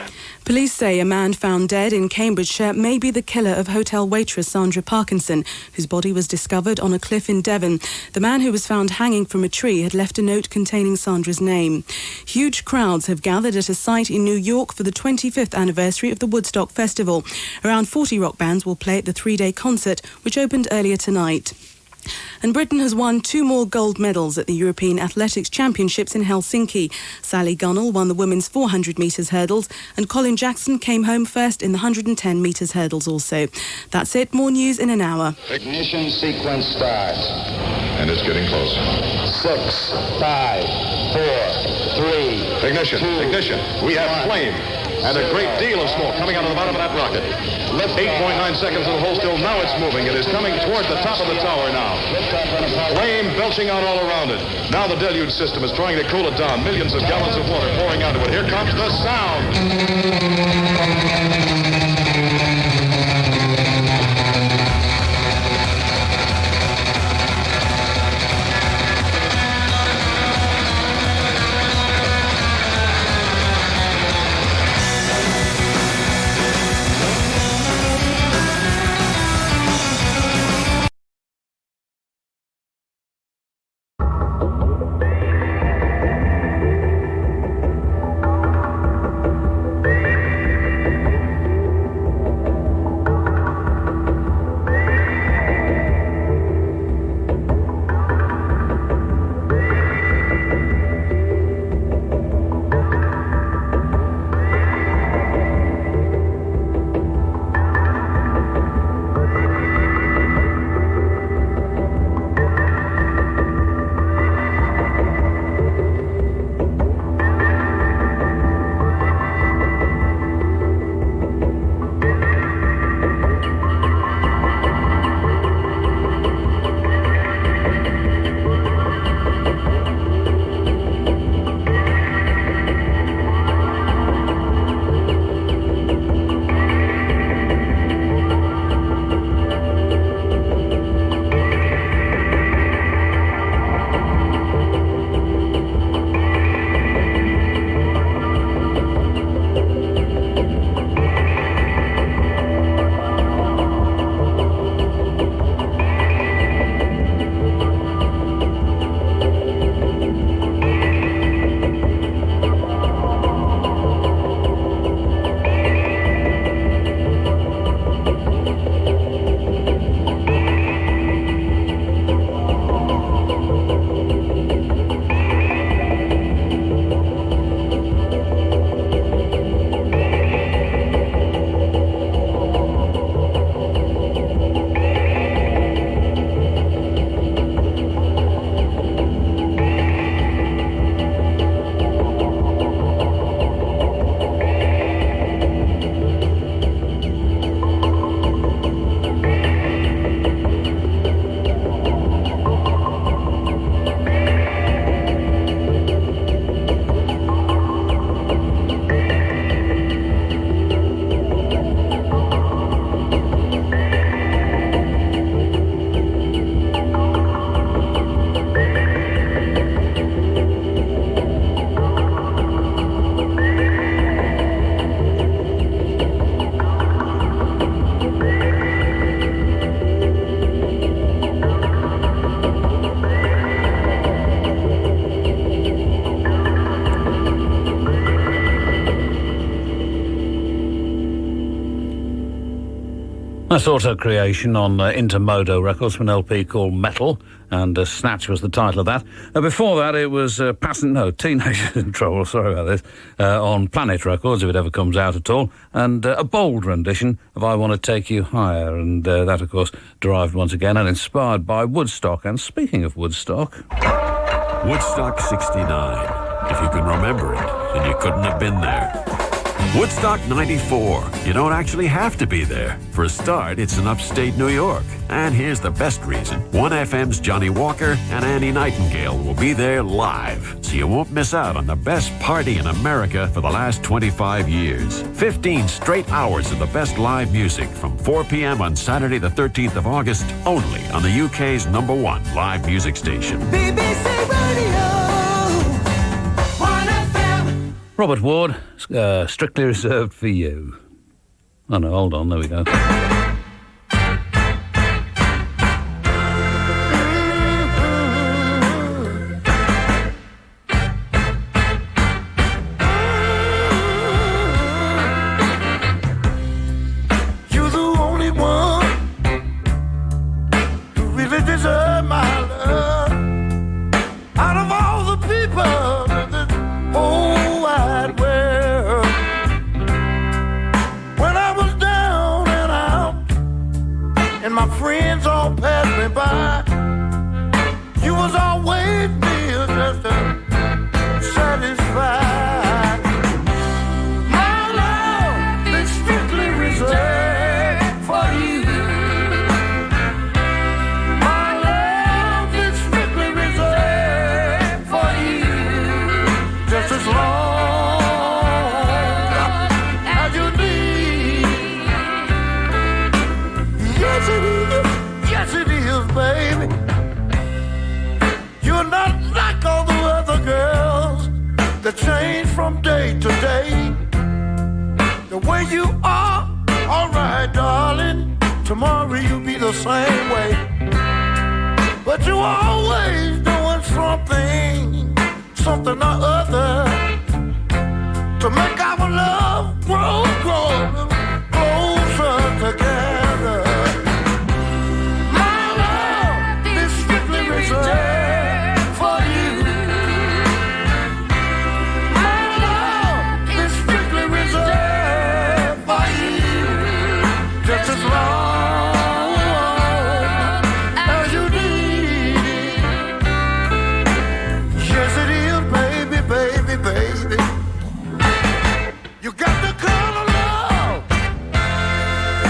Police say a man found dead in Cambridgeshire may be the killer of hotel waitress Sandra Parkinson, whose body was discovered on a cliff in Devon. The man who was found hanging from a tree had left a note containing Sandra's name. Huge crowds have gathered at a site in New York for the 25th anniversary of the Woodstock Festival. Around 40 rock bands will play at the three-day concert, which opened earlier tonight. And Britain has won 2 more gold medals at the European Athletics Championships in Helsinki. Sally Gunnell won the women's 400 metres hurdles and Colin Jackson came home first in the 110 metres hurdles also. That's it. More news in an hour. Ignition sequence start. And it's getting closer. 6, 5, 4, 3, Ignition, 2, ignition. We have 1. flame and a great deal of smoke coming out of the bottom of that rocket. 8.9 seconds in the hole still. Now it's moving. It is coming toward the top of the tower now. Flame belching out all around it. Now the deluge system is trying to cool it down. Millions of gallons of water pouring out of it. Here comes the sound. That's Auto Creation on Intermodo Records from an LP called Metal, and Snatch was the title of that. Before that, it was Teenagers in Trouble, sorry about this, on Planet Records, if it ever comes out at all, and a bold rendition of I Want to Take You Higher, and that, of course, derived once again and inspired by Woodstock. And speaking of Woodstock... Woodstock 69, if you can remember it, and you couldn't have been there. Woodstock 94. You don't actually have to be there. For a start, it's in upstate New York. And here's the best reason. 1FM's Johnny Walker and Andy Nightingale will be there live, so you won't miss out on the best party in America for the last 25 years. 15 straight hours of the best live music from 4 p.m. on Saturday the 13th of August, only on the UK's #1 live music station. BBC Radio. Robert Ward, Strictly Reserved for You. Oh no, hold on, there we go. You're the only one who really deserve my love. Out of all the people in this whole wide world, when I was down and out, and my friends all passed me by, you was always there just to satisfy. My love is strictly reserved for you. My love is strictly reserved for you. Just as long as you need. Yes it is, yes it is, baby. You're not like all the other girls that change from day to day. The way you are, alright, darling, tomorrow you'll be the same way. But you're always doing something or other to make our love grow closer together. My love is strictly reserved for you. My love is strictly reserved for you. Just as long as you need it. Yes, it is, baby, baby, baby. You got the kind of love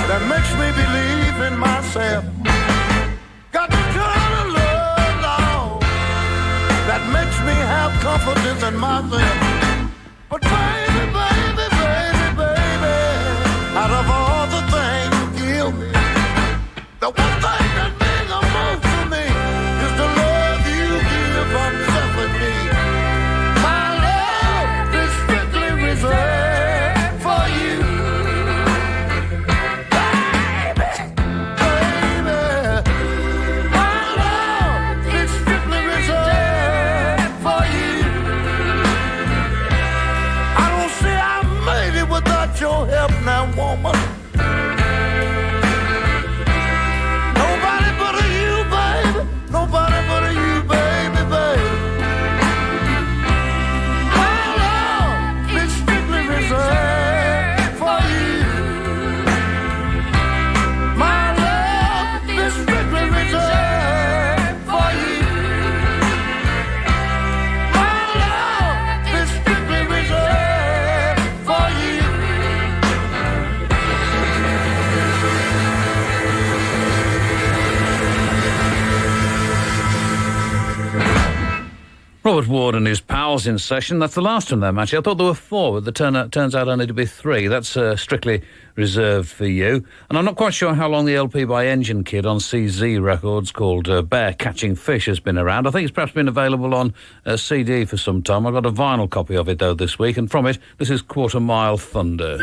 that makes me believe in myself. Got the kind of love, Lord, that makes me have confidence in myself. But baby, baby, baby, baby, out of all the things you give me, the one thing that means the most to me is the love you give unselfishly. My love is strictly reserved for you. Baby, baby, my love is strictly reserved for you. I don't say I made it without your help now, woman. Nobody but you, baby. Nobody but you, baby, baby. My love is strictly reserved for you. My love is strictly reserved for you. My love is strictly reserved for you. Robert Ward and his pals in session. That's the last of them, actually. I thought there were four, but turns out only to be three. That's Strictly Reserved for You. And I'm not quite sure how long the LP by Engine Kid on CZ Records called Bear Catching Fish has been around. I think it's perhaps been available on CD for some time. I got a vinyl copy of it, though, this week. And from it, this is Quarter Mile Thunder.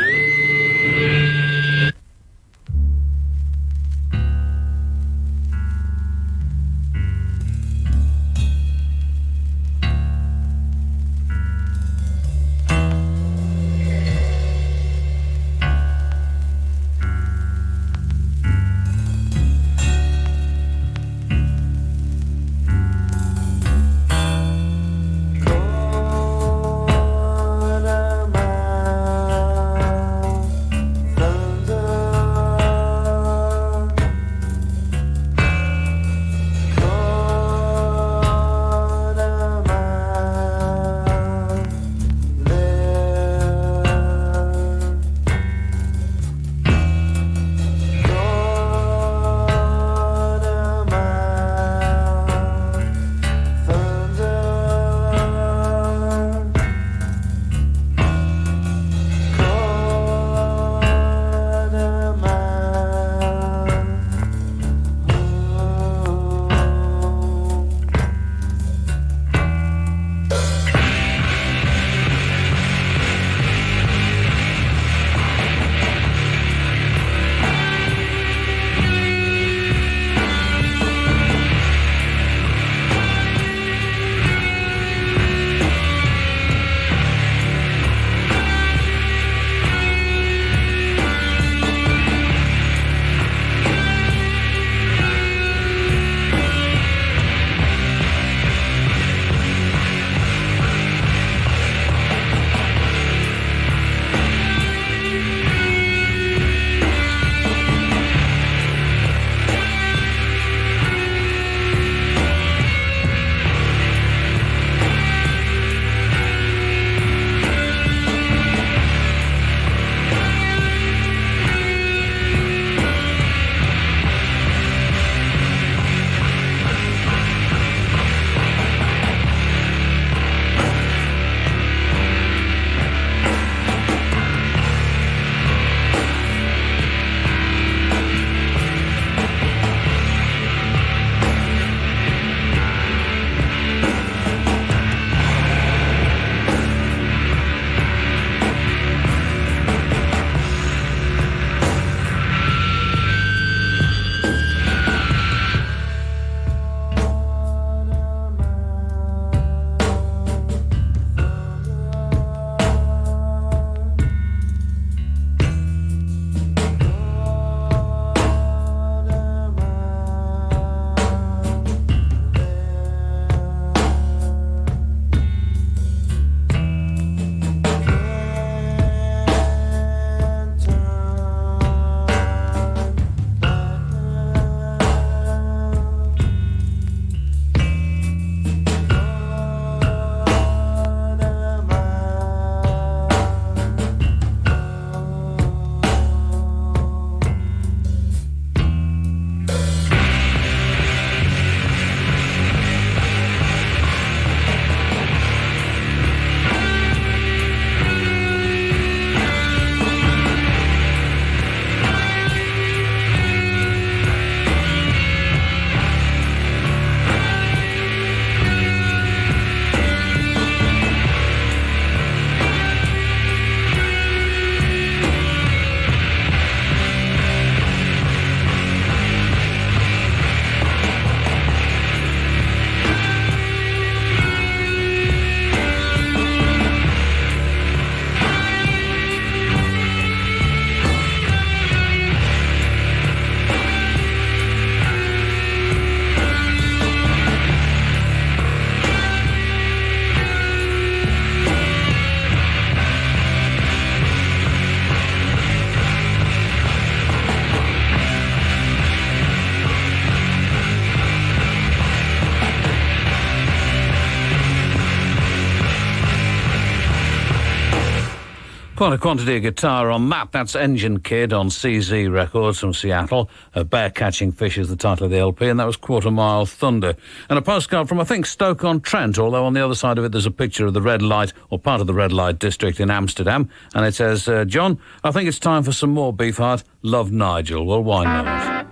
Quite a quantity of guitar on that. That's Engine Kid on CZ Records from Seattle. Bear Catching Fish is the title of the LP, and that was Quarter Mile Thunder. And a postcard from, I think, Stoke-on-Trent, although on the other side of it there's a picture of the red light, or part of the red light district in Amsterdam. And it says, John, I think it's time for some more Beefheart. Love, Nigel. Well, why not?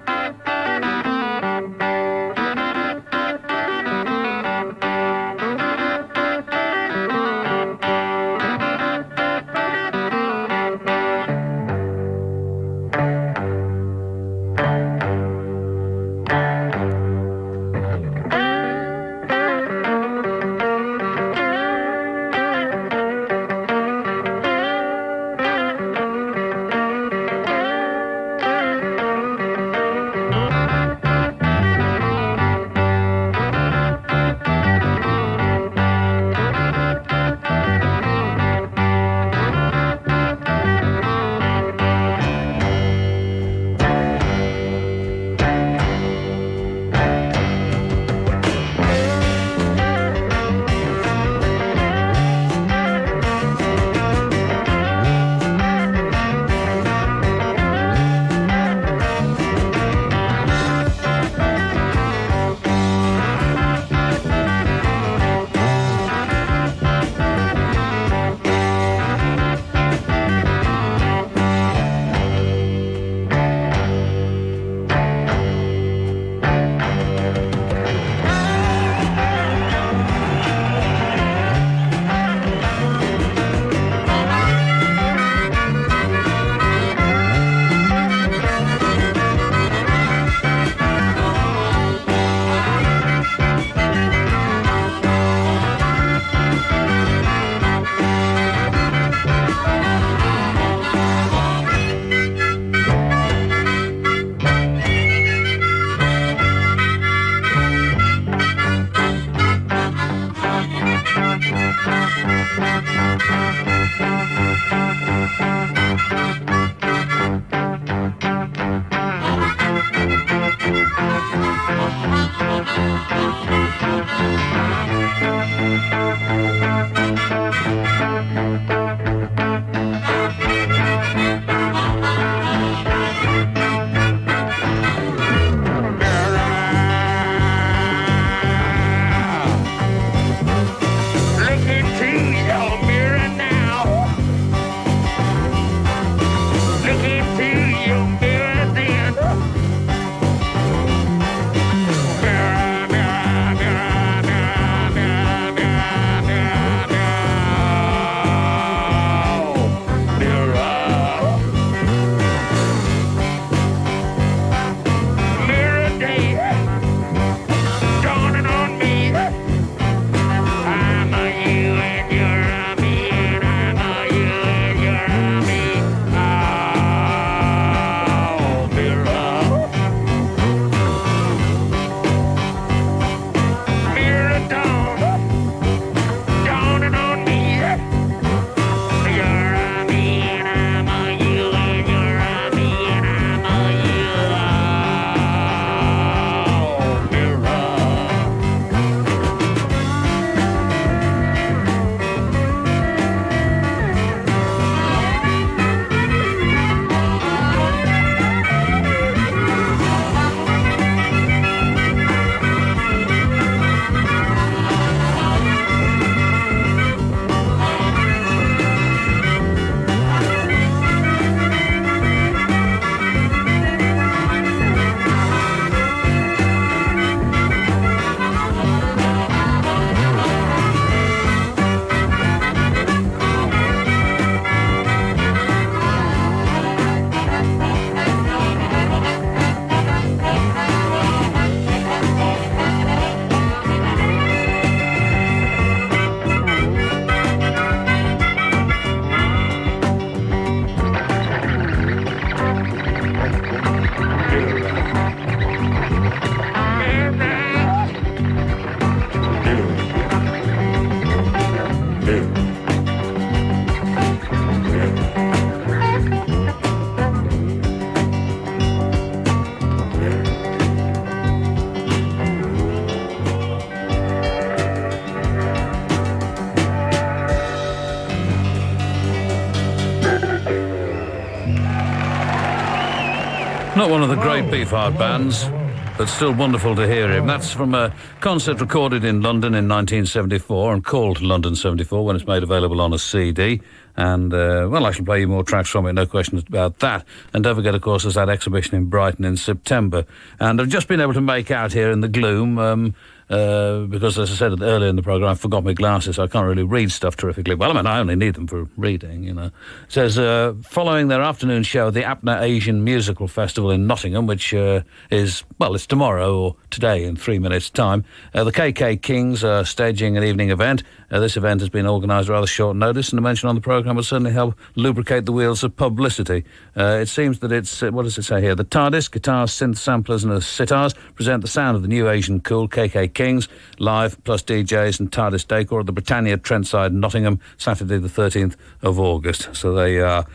Not one of the great Beefheart bands, but still wonderful to hear him. That's from a concert recorded in London in 1974 and called London 74 when it's made available on a CD. And, well, I shall play you more tracks from it, no question about that. And don't forget, of course, there's that exhibition in Brighton in September. And I've just been able to make out here in the gloom, because, as I said earlier in the programme, I forgot my glasses, so I can't really read stuff terrifically well. I mean, I only need them for reading, you know. It says, following their afternoon show, the APNA Asian Musical Festival in Nottingham, which is, well, it's tomorrow or today in 3 minutes' time. The KK Kings are staging an evening event. This event has been organised rather short notice, and a mention on the programme will certainly help lubricate the wheels of publicity. It seems that it's, what does it say here? The TARDIS, guitars, synth samplers and the sitars present the sound of the new Asian cool KK Kings, live, plus DJs and TARDIS decor at the Britannia, Trentside, Nottingham, Saturday the 13th of August. So there you are.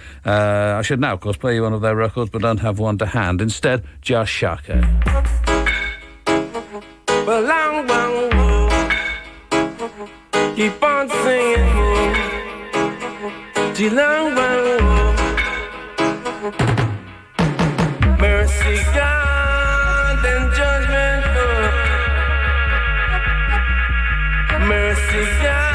I should now, of course, play you one of their records, but don't have one to hand. Instead, just Shaka. Well, long, long, keep on singing, long, long, mercy, God, and judgment, mercy, God.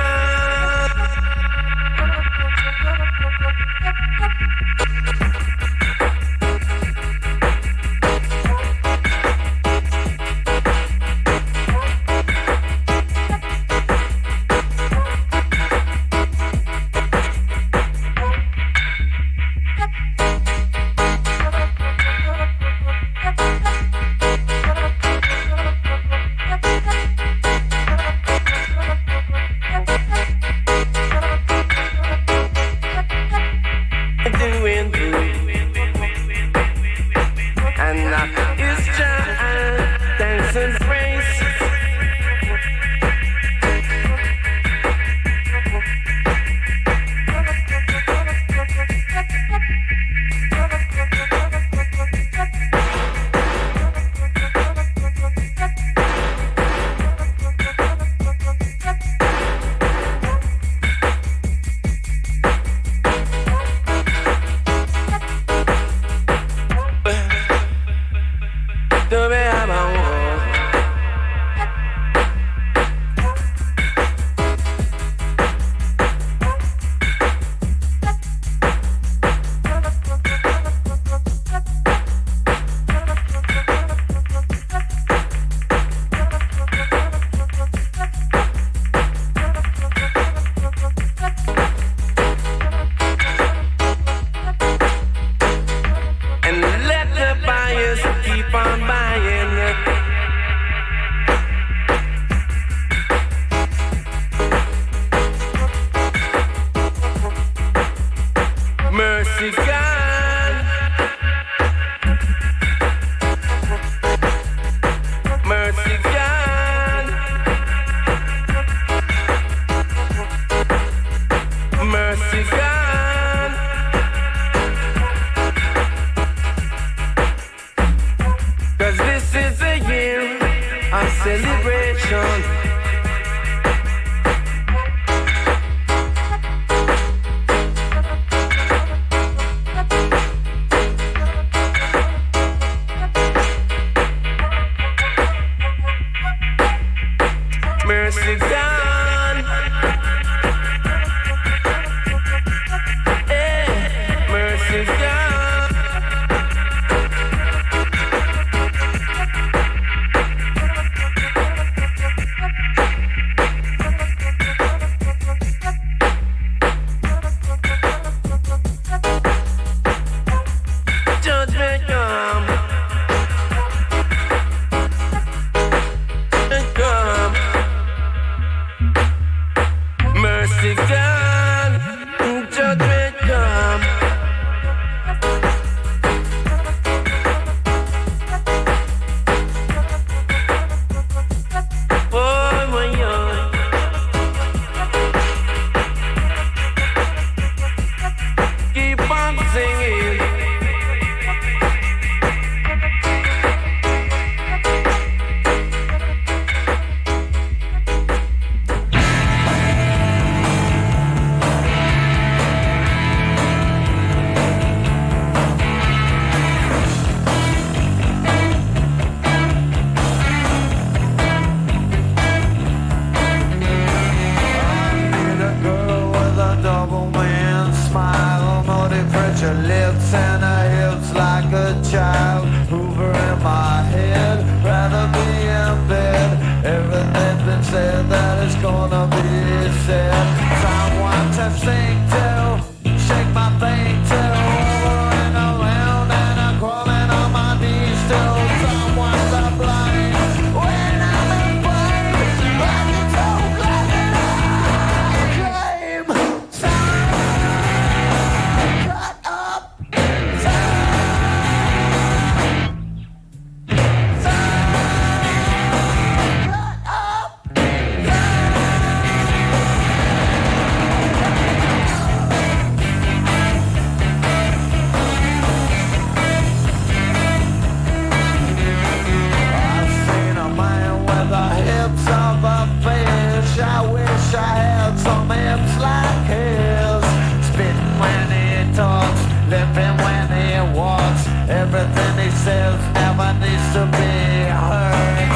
a fish. I wish I had some hips like his. Spitting when he talks, limping when he walks. Everything he says never needs to be heard.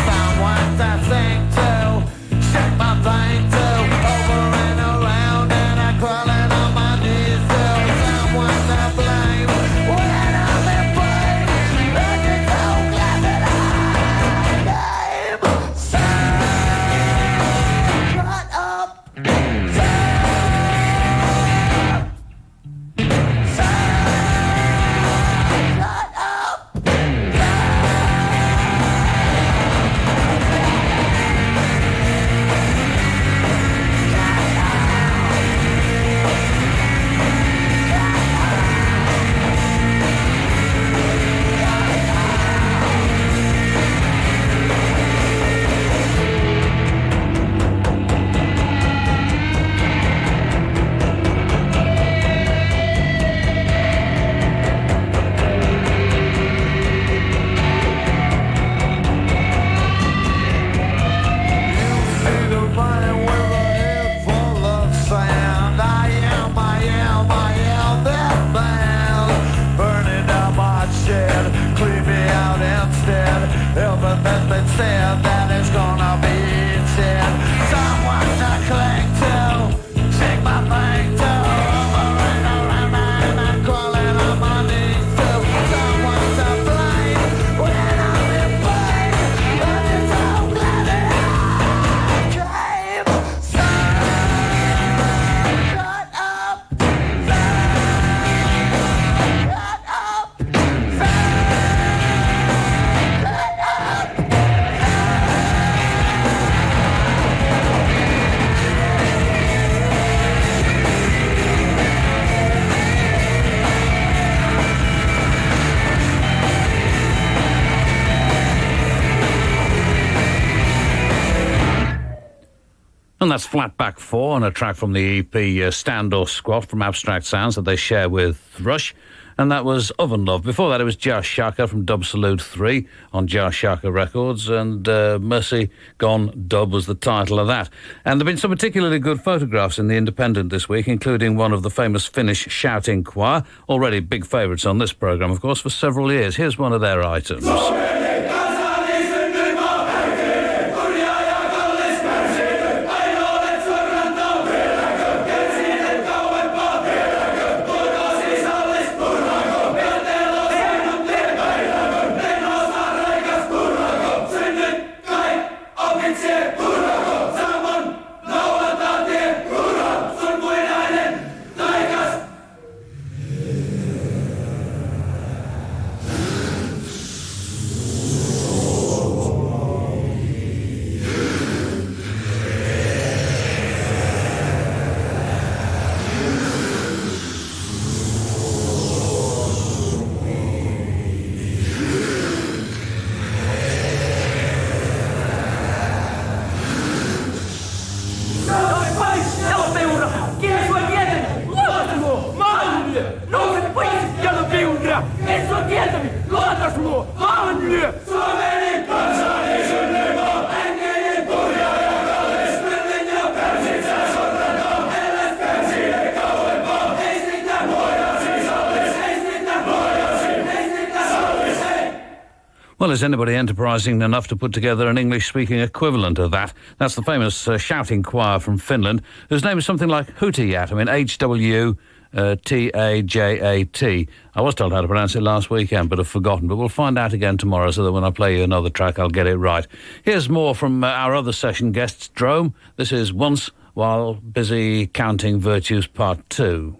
Someone to think to, shake my thing to, over and around and I'm crawling on my knees to. Someone to blame when I'm in pain. Looking so glad that I came. Shut up. And that's Flatback 4 on a track from the EP Stand or Squat from Abstract Sounds that they share with Rush. And that was Oven Love. Before that, it was Jar Shaka from Dub Salute 3 on Jar Shaka Records. And Mercy Gone Dub was the title of that. And there have been some particularly good photographs in The Independent this week, including one of the famous Finnish shouting choir, already big favourites on this programme, of course, for several years. Here's one of their items. Well, is anybody enterprising enough to put together an English-speaking equivalent of that? That's the famous shouting choir from Finland, whose name is something like Hutijat. I mean, H-W-T-A-J-A-T. I was told how to pronounce it last weekend, but have forgotten. But we'll find out again tomorrow, so that when I play you another track, I'll get it right. Here's more from our other session guests, Drome. This is Once While Busy Counting Virtues Part 2.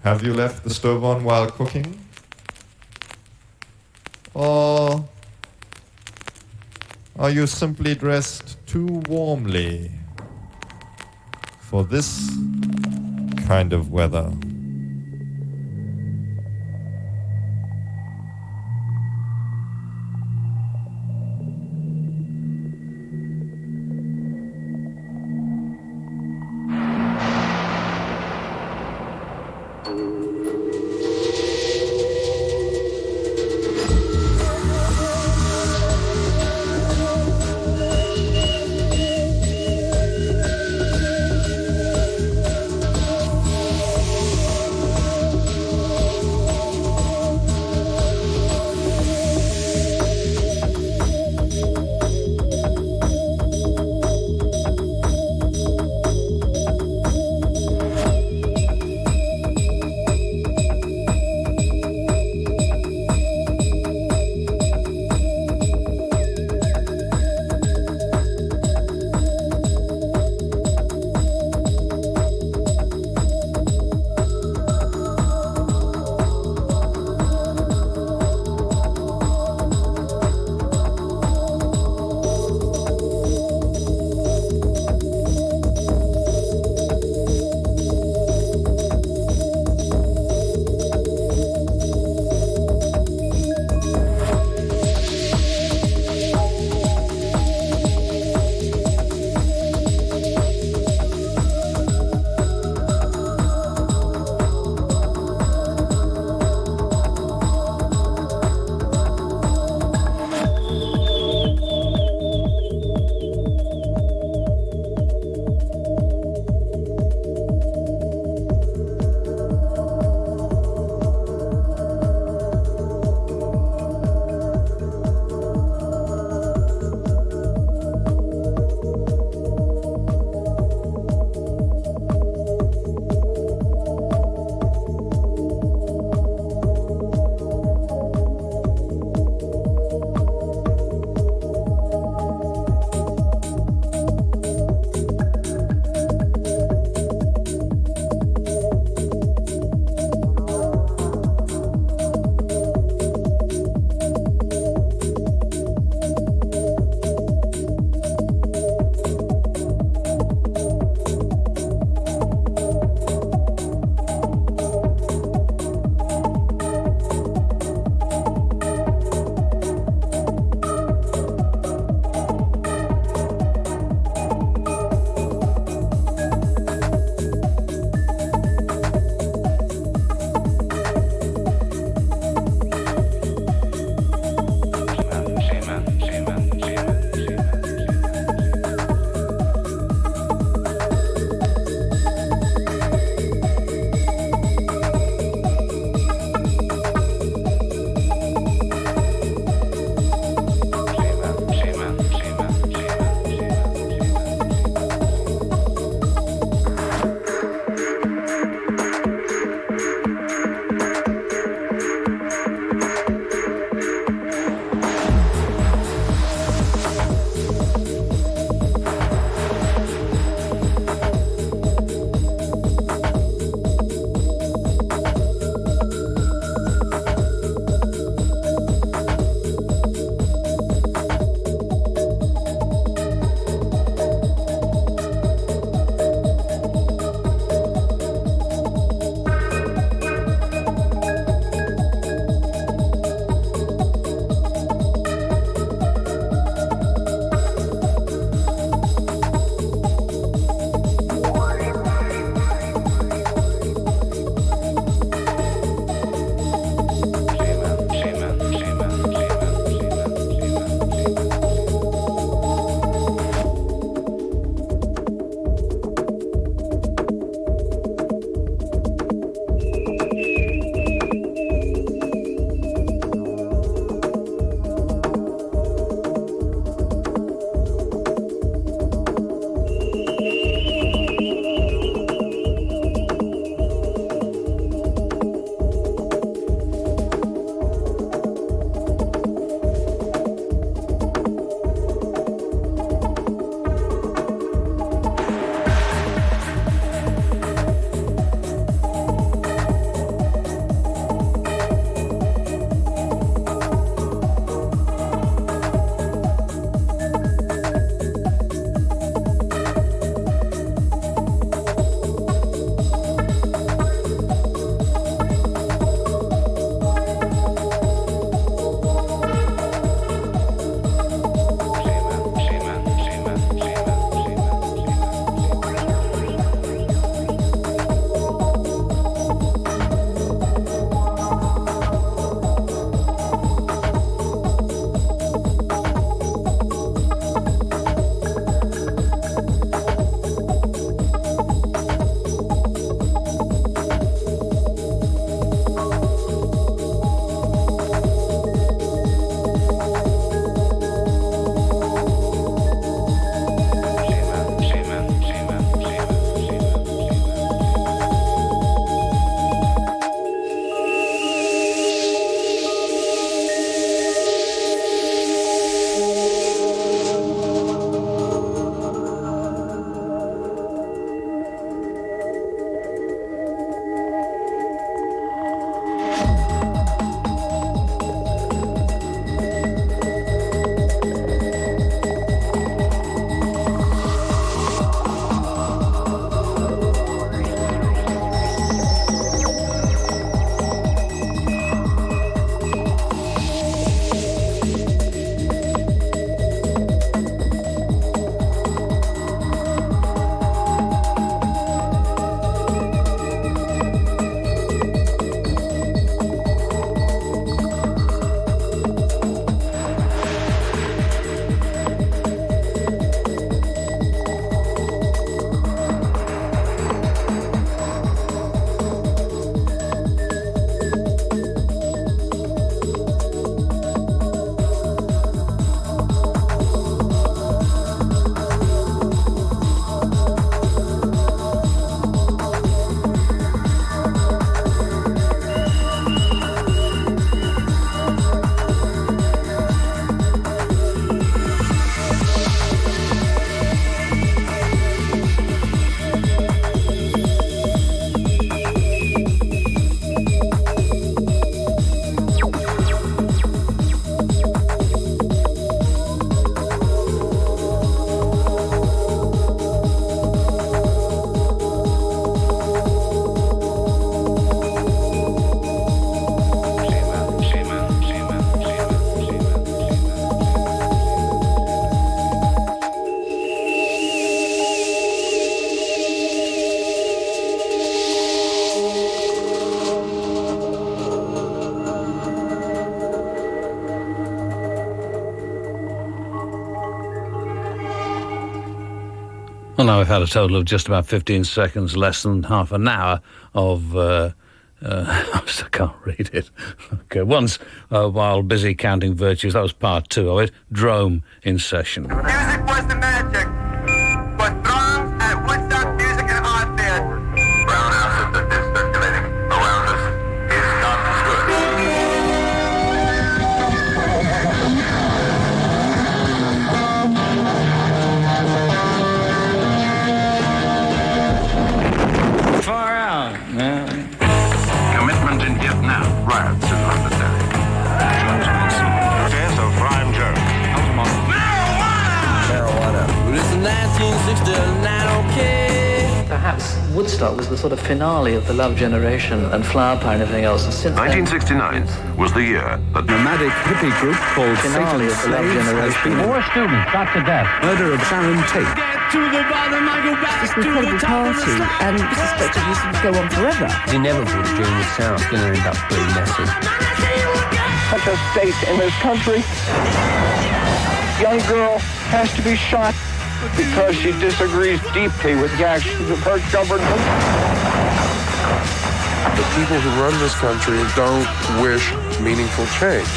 Have you left the stove on while cooking? Or are you simply dressed too warmly for this kind of weather? Well, now we've had a total of just about 15 seconds, less than half an hour of... I can't read it. Okay, once while busy counting virtues, that was part 2 of it. Drome in session. Music was the magic. Was drums at Woodstock Music and Art Theater. Brown houses that is circulating around us is not good. Far out, man. Commitment in Vietnam. Riots in Londonderry. Yes, of rhyme jerk. Marijuana. But it's 1969, okay? Perhaps Woodstock was the sort of finale of the Love Generation and Flower Power and everything else. And since 1969 was the year that nomadic hippie group called finale of the Love Generation. More students shot to death. Murder of Sharon Tate. To the bottom, I go back It's an incredible party, and we suspected this would go on forever. You never thought the dream would sound. It's going to end up pretty messy. Such a state in this country. Young girl has to be shot because she disagrees deeply with the actions of her government. The people who run this country don't wish meaningful change.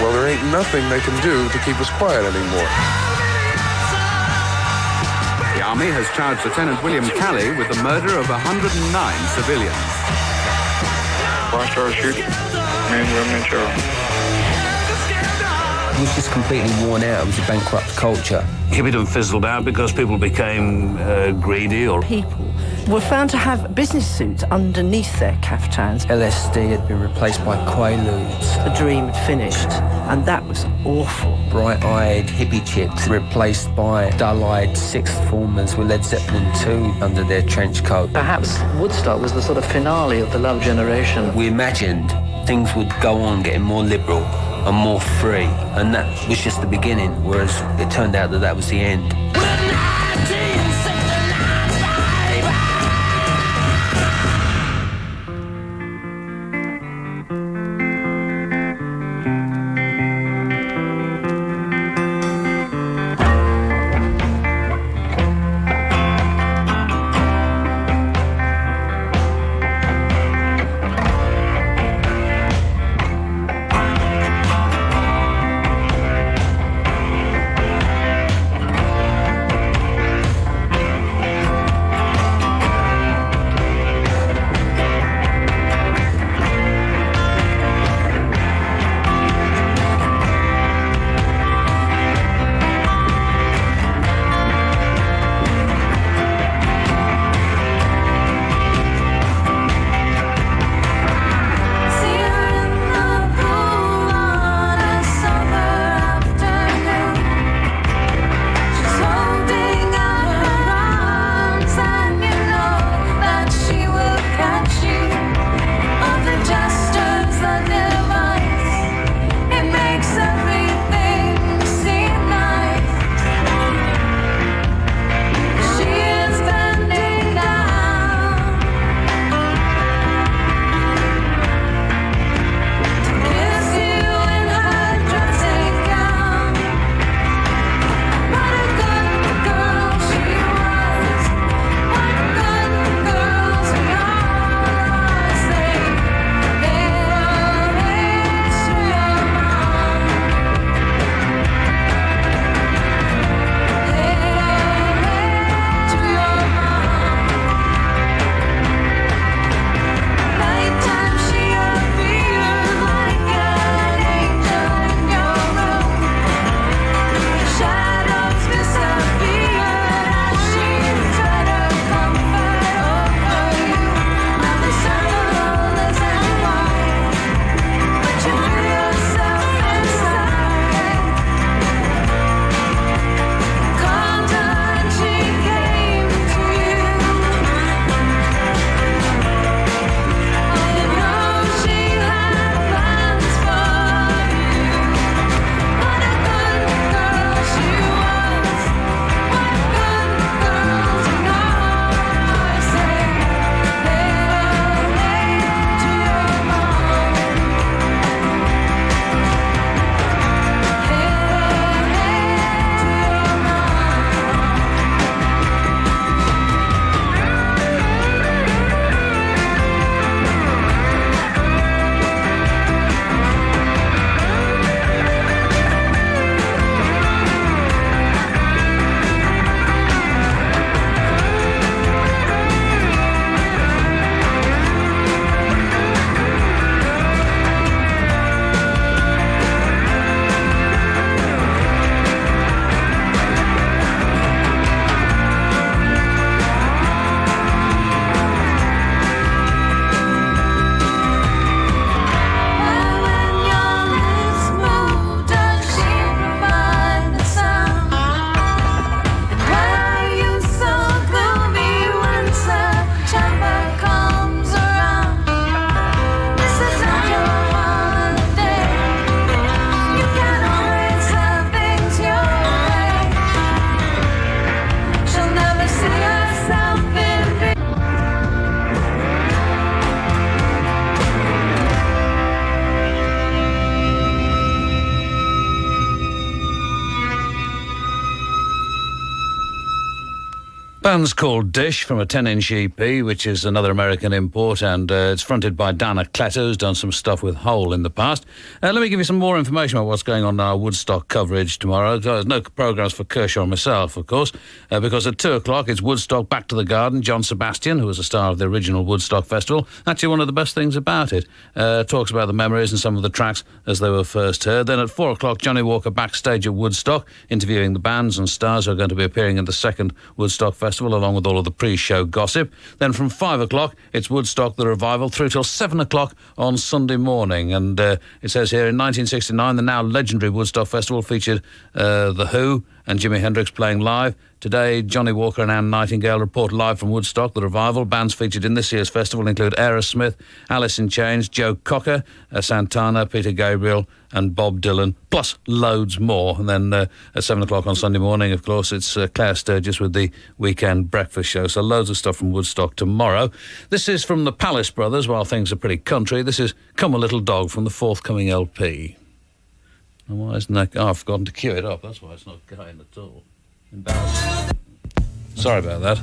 Well, there ain't nothing they can do to keep us quiet anymore. The Army has charged Lieutenant William Calley with the murder of 109 civilians. Why start shooting? Men, women, and children. It was just completely worn out. It was a bankrupt culture. Hippydom fizzled out because people became greedy or... People were found to have business suits underneath their caftans. LSD had been replaced by Quaaludes. The dream had finished, and that was awful. Bright-eyed hippie chicks replaced by dull-eyed sixth formers with Led Zeppelin II under their trench coat. Perhaps Woodstock was the sort of finale of the Love Generation. We imagined things would go on getting more liberal and more free, and that was just the beginning, whereas it turned out that was the end. Band's called Dish from a 10-inch EP, which is another American import, and it's fronted by Dana Cleto, who's done some stuff with Hole in the past. Let me give you some more information about what's going on in our Woodstock coverage tomorrow. There's no programmes for Kershaw and myself, of course, because at 2 o'clock it's Woodstock Back to the Garden. John Sebastian, who was a star of the original Woodstock Festival, actually one of the best things about it, talks about the memories and some of the tracks as they were first heard. Then at 4 o'clock, Johnny Walker backstage at Woodstock, interviewing the bands and stars who are going to be appearing in the second Woodstock Festival, along with all of the pre-show gossip. Then from 5 o'clock, it's Woodstock the Revival through till 7 o'clock on Sunday morning. And it says here, in 1969, the now legendary Woodstock Festival featured The Who and Jimi Hendrix playing live. Today, Johnny Walker and Anne Nightingale report live from Woodstock, the Revival. Bands featured in this year's festival include Aerosmith, Alice in Chains, Joe Cocker, Santana, Peter Gabriel and Bob Dylan, plus loads more. And then at 7 o'clock on Sunday morning, of course, it's Claire Sturgis with the Weekend Breakfast Show. So loads of stuff from Woodstock tomorrow. This is from the Palace Brothers, while things are pretty country. This is Come a Little Dog from the forthcoming LP. And why isn't that... Oh, I've forgotten to cue it up. That's why it's not going at all. Embarrassing. Sorry about that.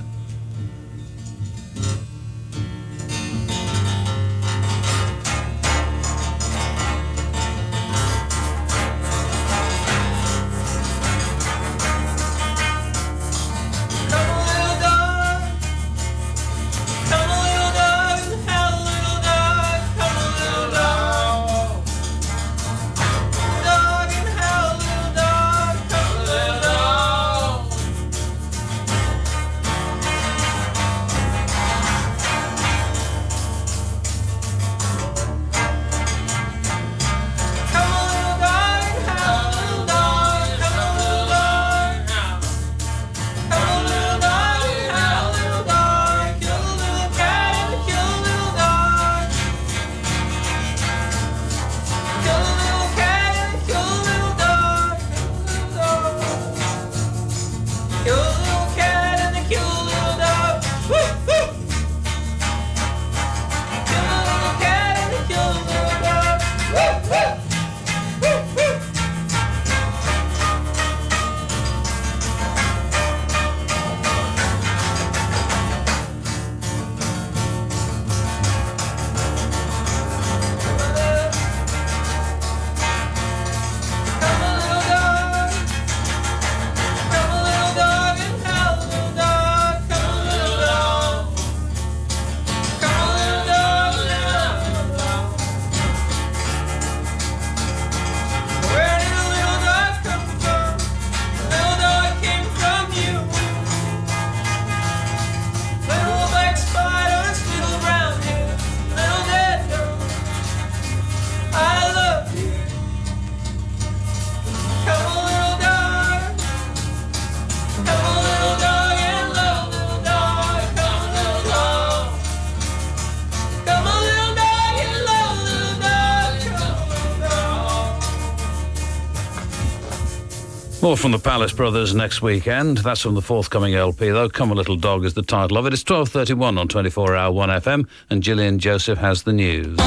More from the Palace Brothers next weekend. That's from the forthcoming LP, though. Come a Little Dog is the title of it. It's 12:31 on 24-hour 1FM, and Gillian Joseph has the news.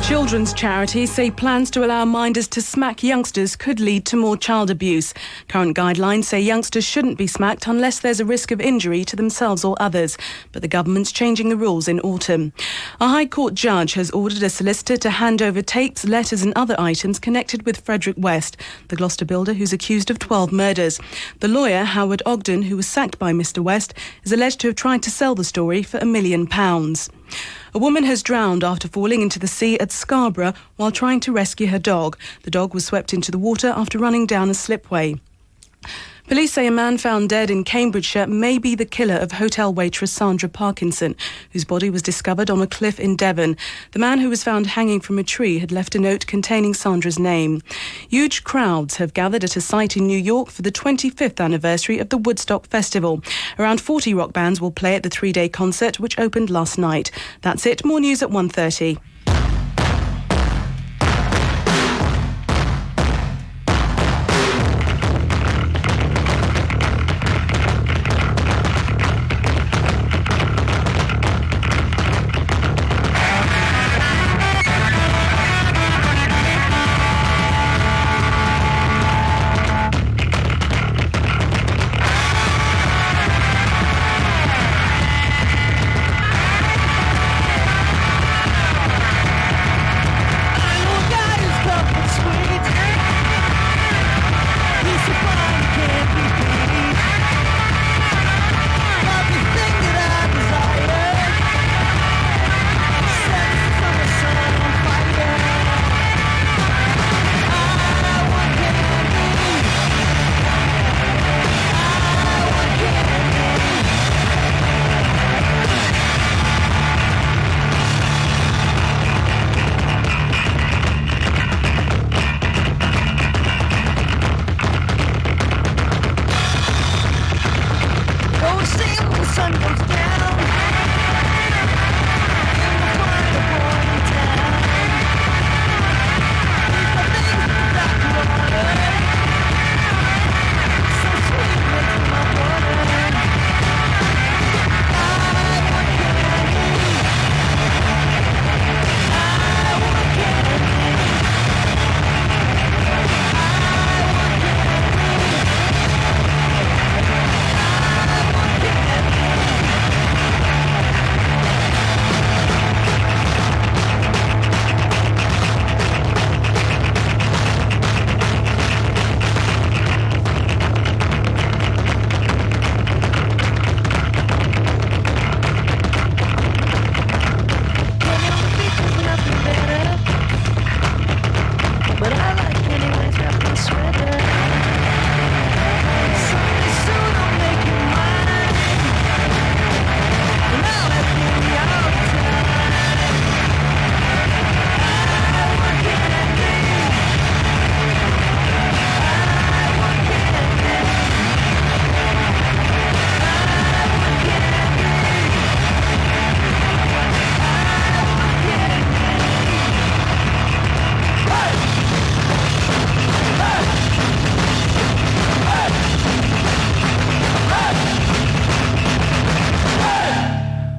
Children's charities say plans to allow minders to smack youngsters could lead to more child abuse. Current guidelines say youngsters shouldn't be smacked unless there's a risk of injury to themselves or others, but the government's changing the rules in autumn. A High Court judge has ordered a solicitor to hand over tapes, letters and other items connected with Frederick West, the Gloucester builder who's accused of 12 murders. The lawyer, Howard Ogden, who was sacked by Mr West, is alleged to have tried to sell the story for £1 million. A woman has drowned after falling into the sea at Scarborough while trying to rescue her dog. The dog was swept into the water after running down a slipway. Police say a man found dead in Cambridgeshire may be the killer of hotel waitress Sandra Parkinson, whose body was discovered on a cliff in Devon. The man, who was found hanging from a tree, had left a note containing Sandra's name. Huge crowds have gathered at a site in New York for the 25th anniversary of the Woodstock Festival. Around 40 rock bands will play at the three-day concert, which opened last night. That's it. More news at 1:30.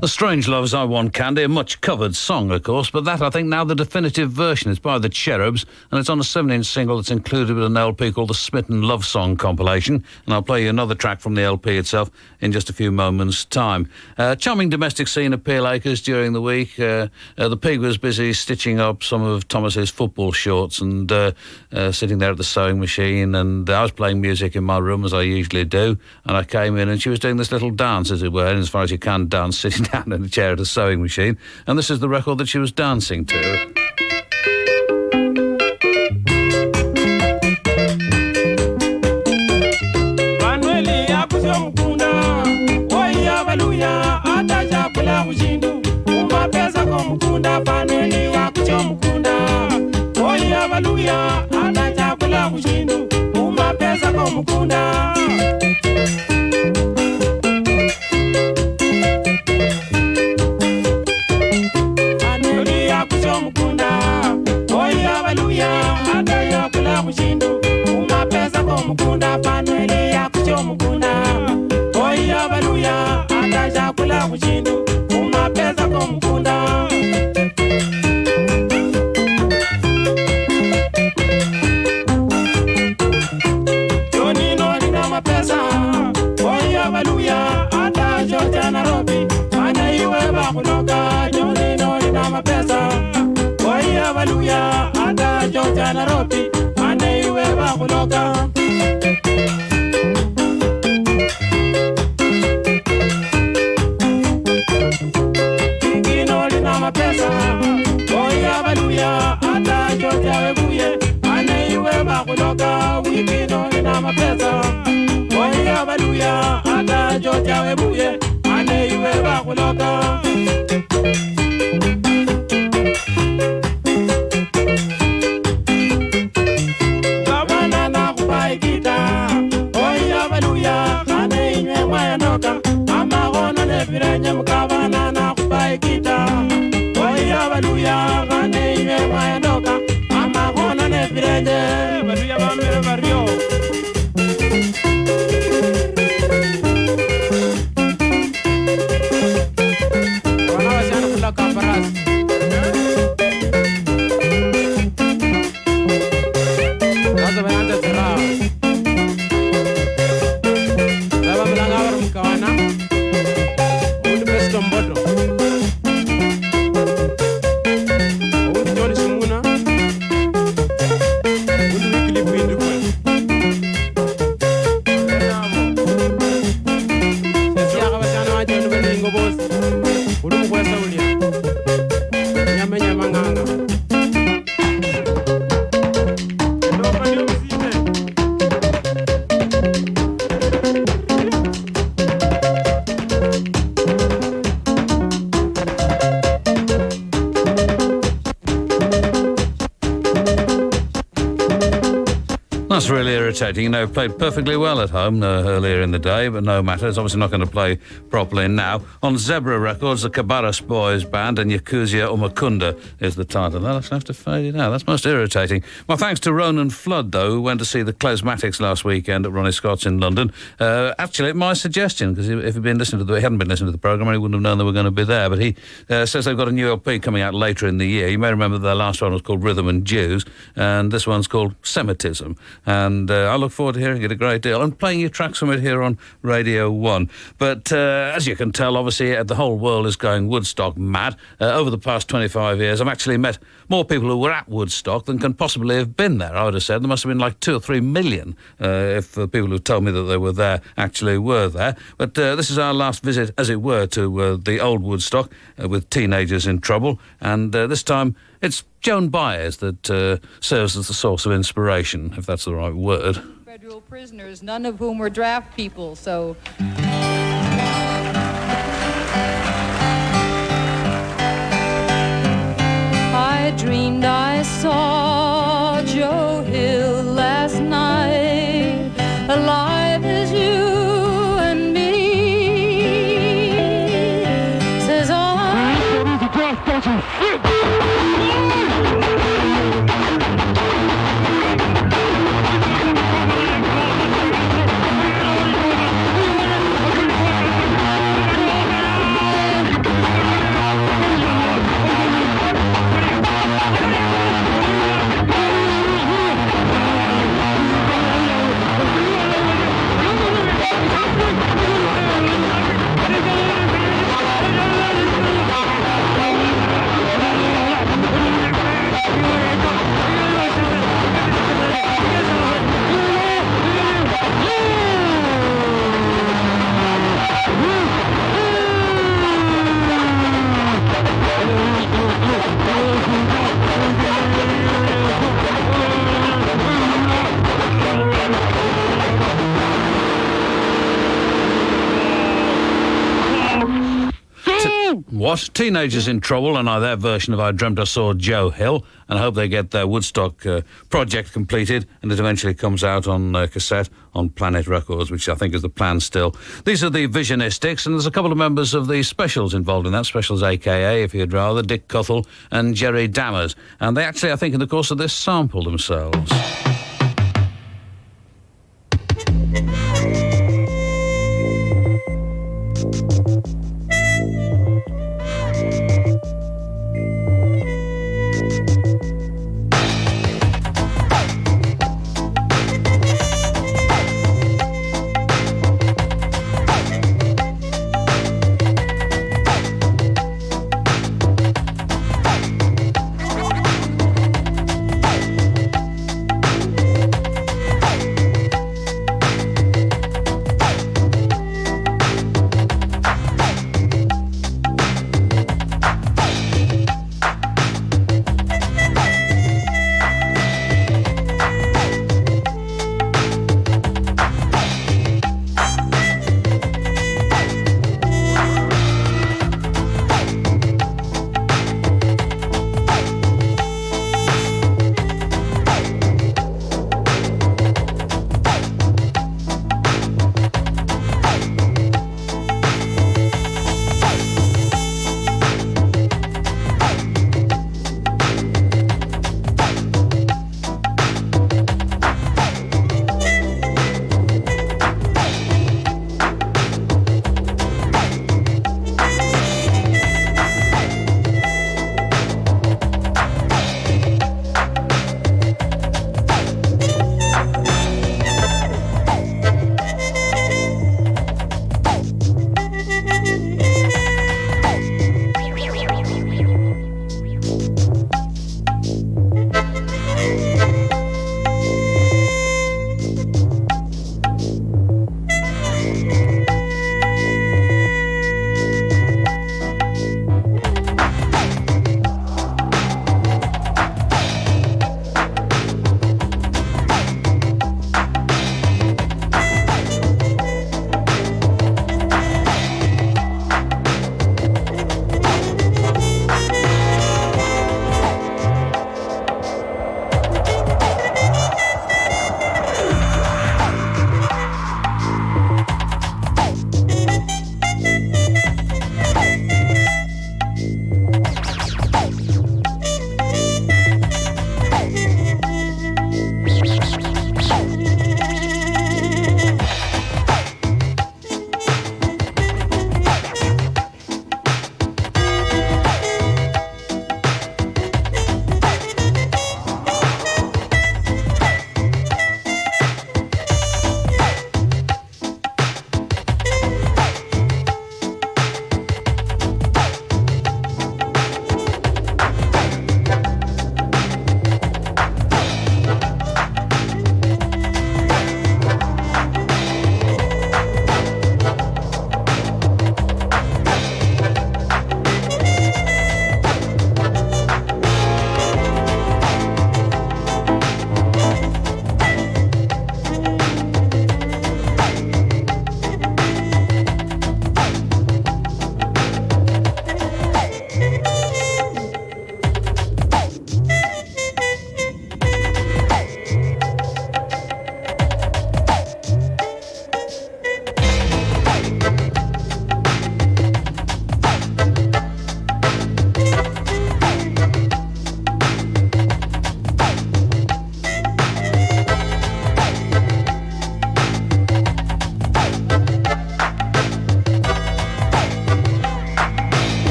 The Strange Loves I Want Candy, a much covered song, of course, but that, I think, now the definitive version is by the Cherubs, and it's on a 7-inch single that's included with an LP called the Smitten Love Song Compilation, and I'll play you another track from the LP itself in just a few moments' time. Charming domestic scene at Peel Acres during the week. The pig was busy stitching up some of Thomas's football shorts and sitting there at the sewing machine, and I was playing music in my room, as I usually do, and I came in and she was doing this little dance, as it were, as far as you can dance, sitting down in a chair at a sewing machine, and this is the record that she was dancing to. That's really irritating. You know, played perfectly well at home earlier in the day, but no matter. It's obviously not going to play properly now. On Zebra Records, the Cabarrus Boys Band and Yakuza Umakunda is the title. I'll have to fade it out. That's most irritating. Well, thanks to Ronan Flood, though, who went to see the Klezmatics last weekend at Ronnie Scott's in London. Actually, at my suggestion, because if he hadn't been listening to the programme, he wouldn't have known they were going to be there. But he says they've got a new LP coming out later in the year. You may remember their last one was called Rhythm and Jews, and this one's called Semitism. And I look forward to hearing it a great deal and playing you tracks from it here on Radio 1. But as you can tell, obviously, the whole world is going Woodstock mad. Over the past 25 years, I've actually met more people who were at Woodstock than can possibly have been there. I would have said there must have been like 2 or 3 million if the people who told me that they were there actually were there. But this is our last visit, as it were, to the old Woodstock with teenagers in trouble. And this time it's Joan Baez that serves as the source of inspiration, if that's the right word. Federal prisoners, none of whom were draft people, so... I dreamed I saw Joe Hill last night, alive as you and me. Says What? Teenagers in Trouble and their version of I Dreamt I Saw Joe Hill, and I hope they get their Woodstock project completed and it eventually comes out on cassette on Planet Records, which I think is the plan still. These are the Visionistics, and there's a couple of members of the Specials involved in that. Specials AKA, if you'd rather, Dick Cuthell and Jerry Dammers. And they actually, I think, in the course of this, sample themselves.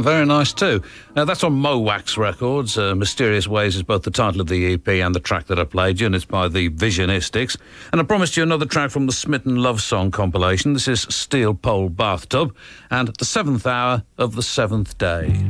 Very nice too. That's on Mowax Records. Mysterious Ways is both the title of the EP and the track that I played you, and it's by the Visionistics. And I promised you another track from the Smitten Love Song compilation. This is Steel Pole Bathtub and The Seventh Hour of the Seventh Day.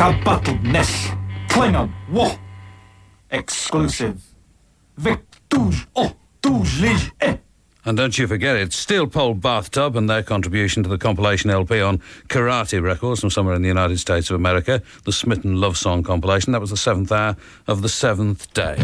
Kabattleness. Klingon. Wo. Exclusive. Victuj. Oh. Tuj. And don't you forget it, Steel Pole Bathtub and their contribution to the compilation LP on Karate Records from somewhere in the United States of America, the Smitten Love Song compilation. That was the 7th hour of the 7th day.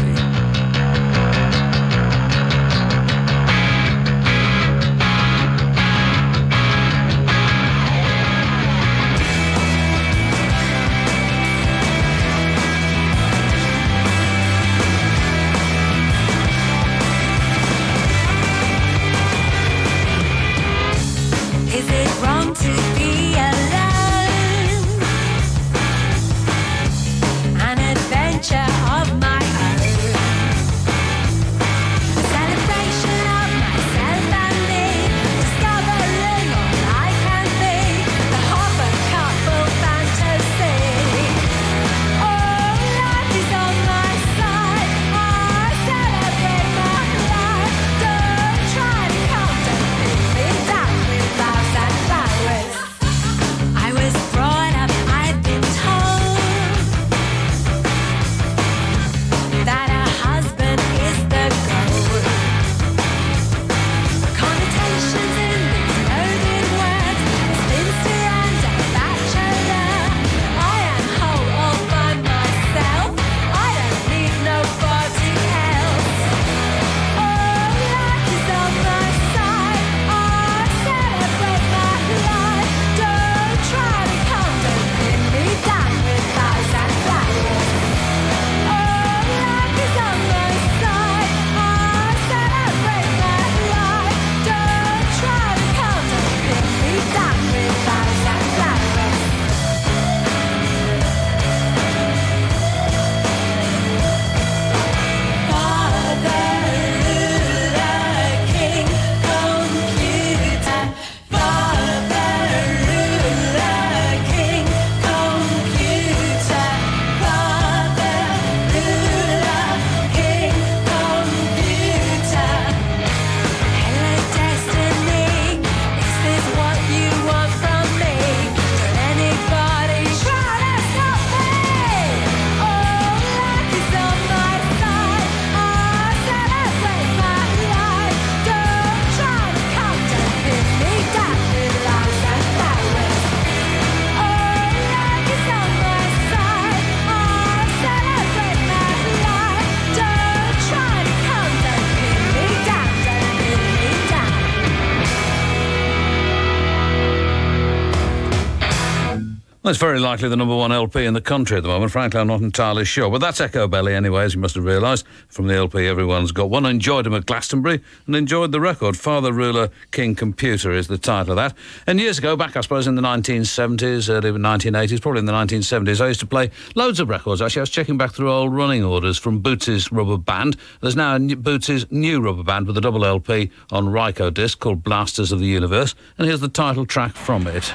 Well, it's very likely the number one LP in the country at the moment. Frankly, I'm not entirely sure. But that's Echo Belly anyway, as you must have realised. From the LP, everyone's got one. Enjoyed him at Glastonbury and enjoyed the record. Father Ruler, King Computer is the title of that. And years ago, back I suppose in the 1970s, early 1980s, probably in the 1970s, I used to play loads of records. Actually, I was checking back through old running orders from Boots's Rubber Band. There's now Boots's new Rubber Band with a double LP on Ryko disc called Blasters of the Universe. And here's the title track from it.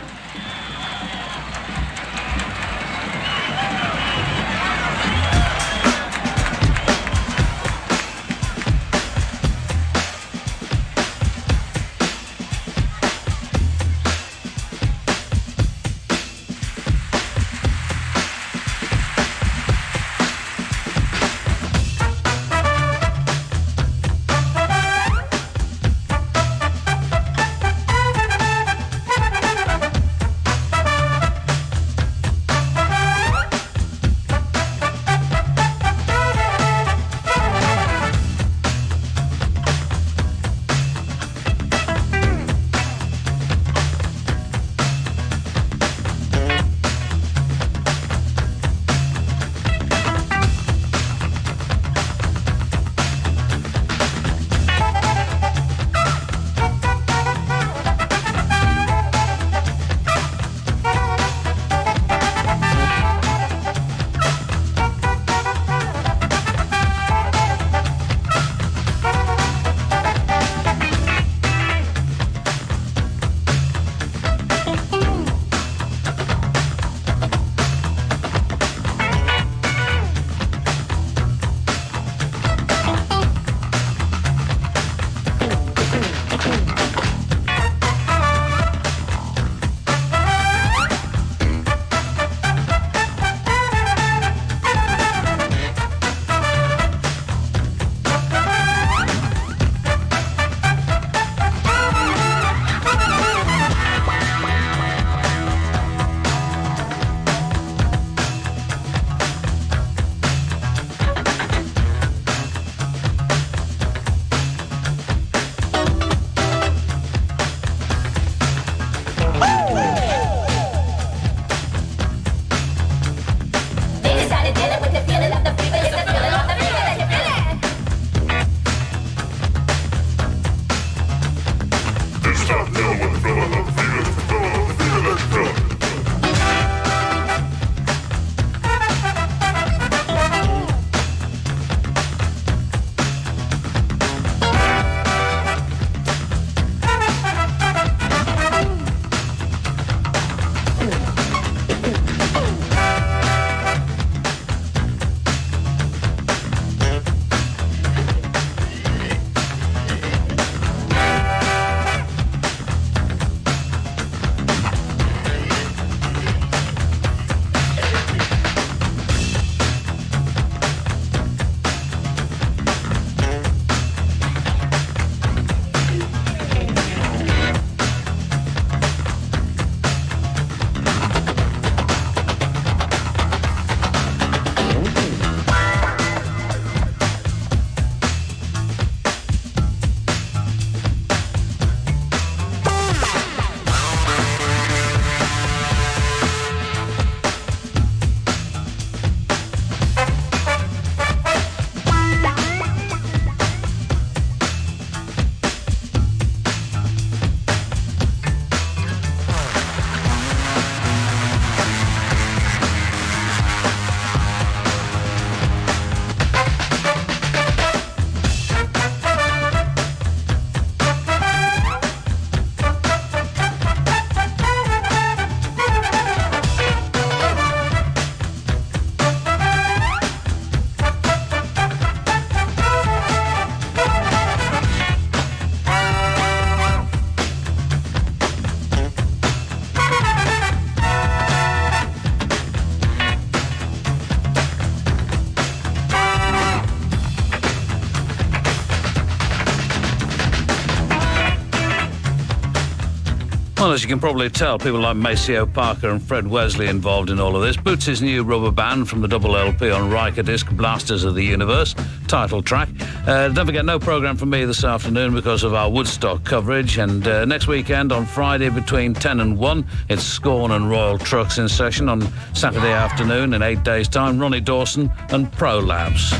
Well, as you can probably tell, people like Maceo Parker and Fred Wesley involved in all of this. Boots' new rubber band from the double LP on Riker disc, Blasters of the Universe, title track. Don't forget, no programme from me this afternoon because of our Woodstock coverage. And next weekend, on Friday between 10 and 1, it's Scorn and Royal Trucks in session. On Saturday afternoon, in 8 days' time, Ronnie Dawson and Pro Labs.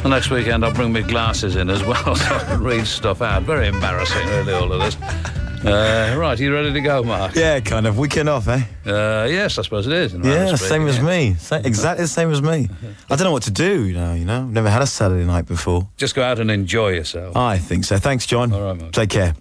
The next weekend I'll bring my glasses in as well so I can read stuff out. Very embarrassing, really, all of this. Right, are you ready to go, Mark? Yeah, kind of. Weekend off, eh? Yes, I suppose it is. Yeah, same as me. Exactly the same as me. I don't know what to do, you know. I've never had a Saturday night before. Just go out and enjoy yourself. I think so. Thanks, John. All right, Mark. Take care.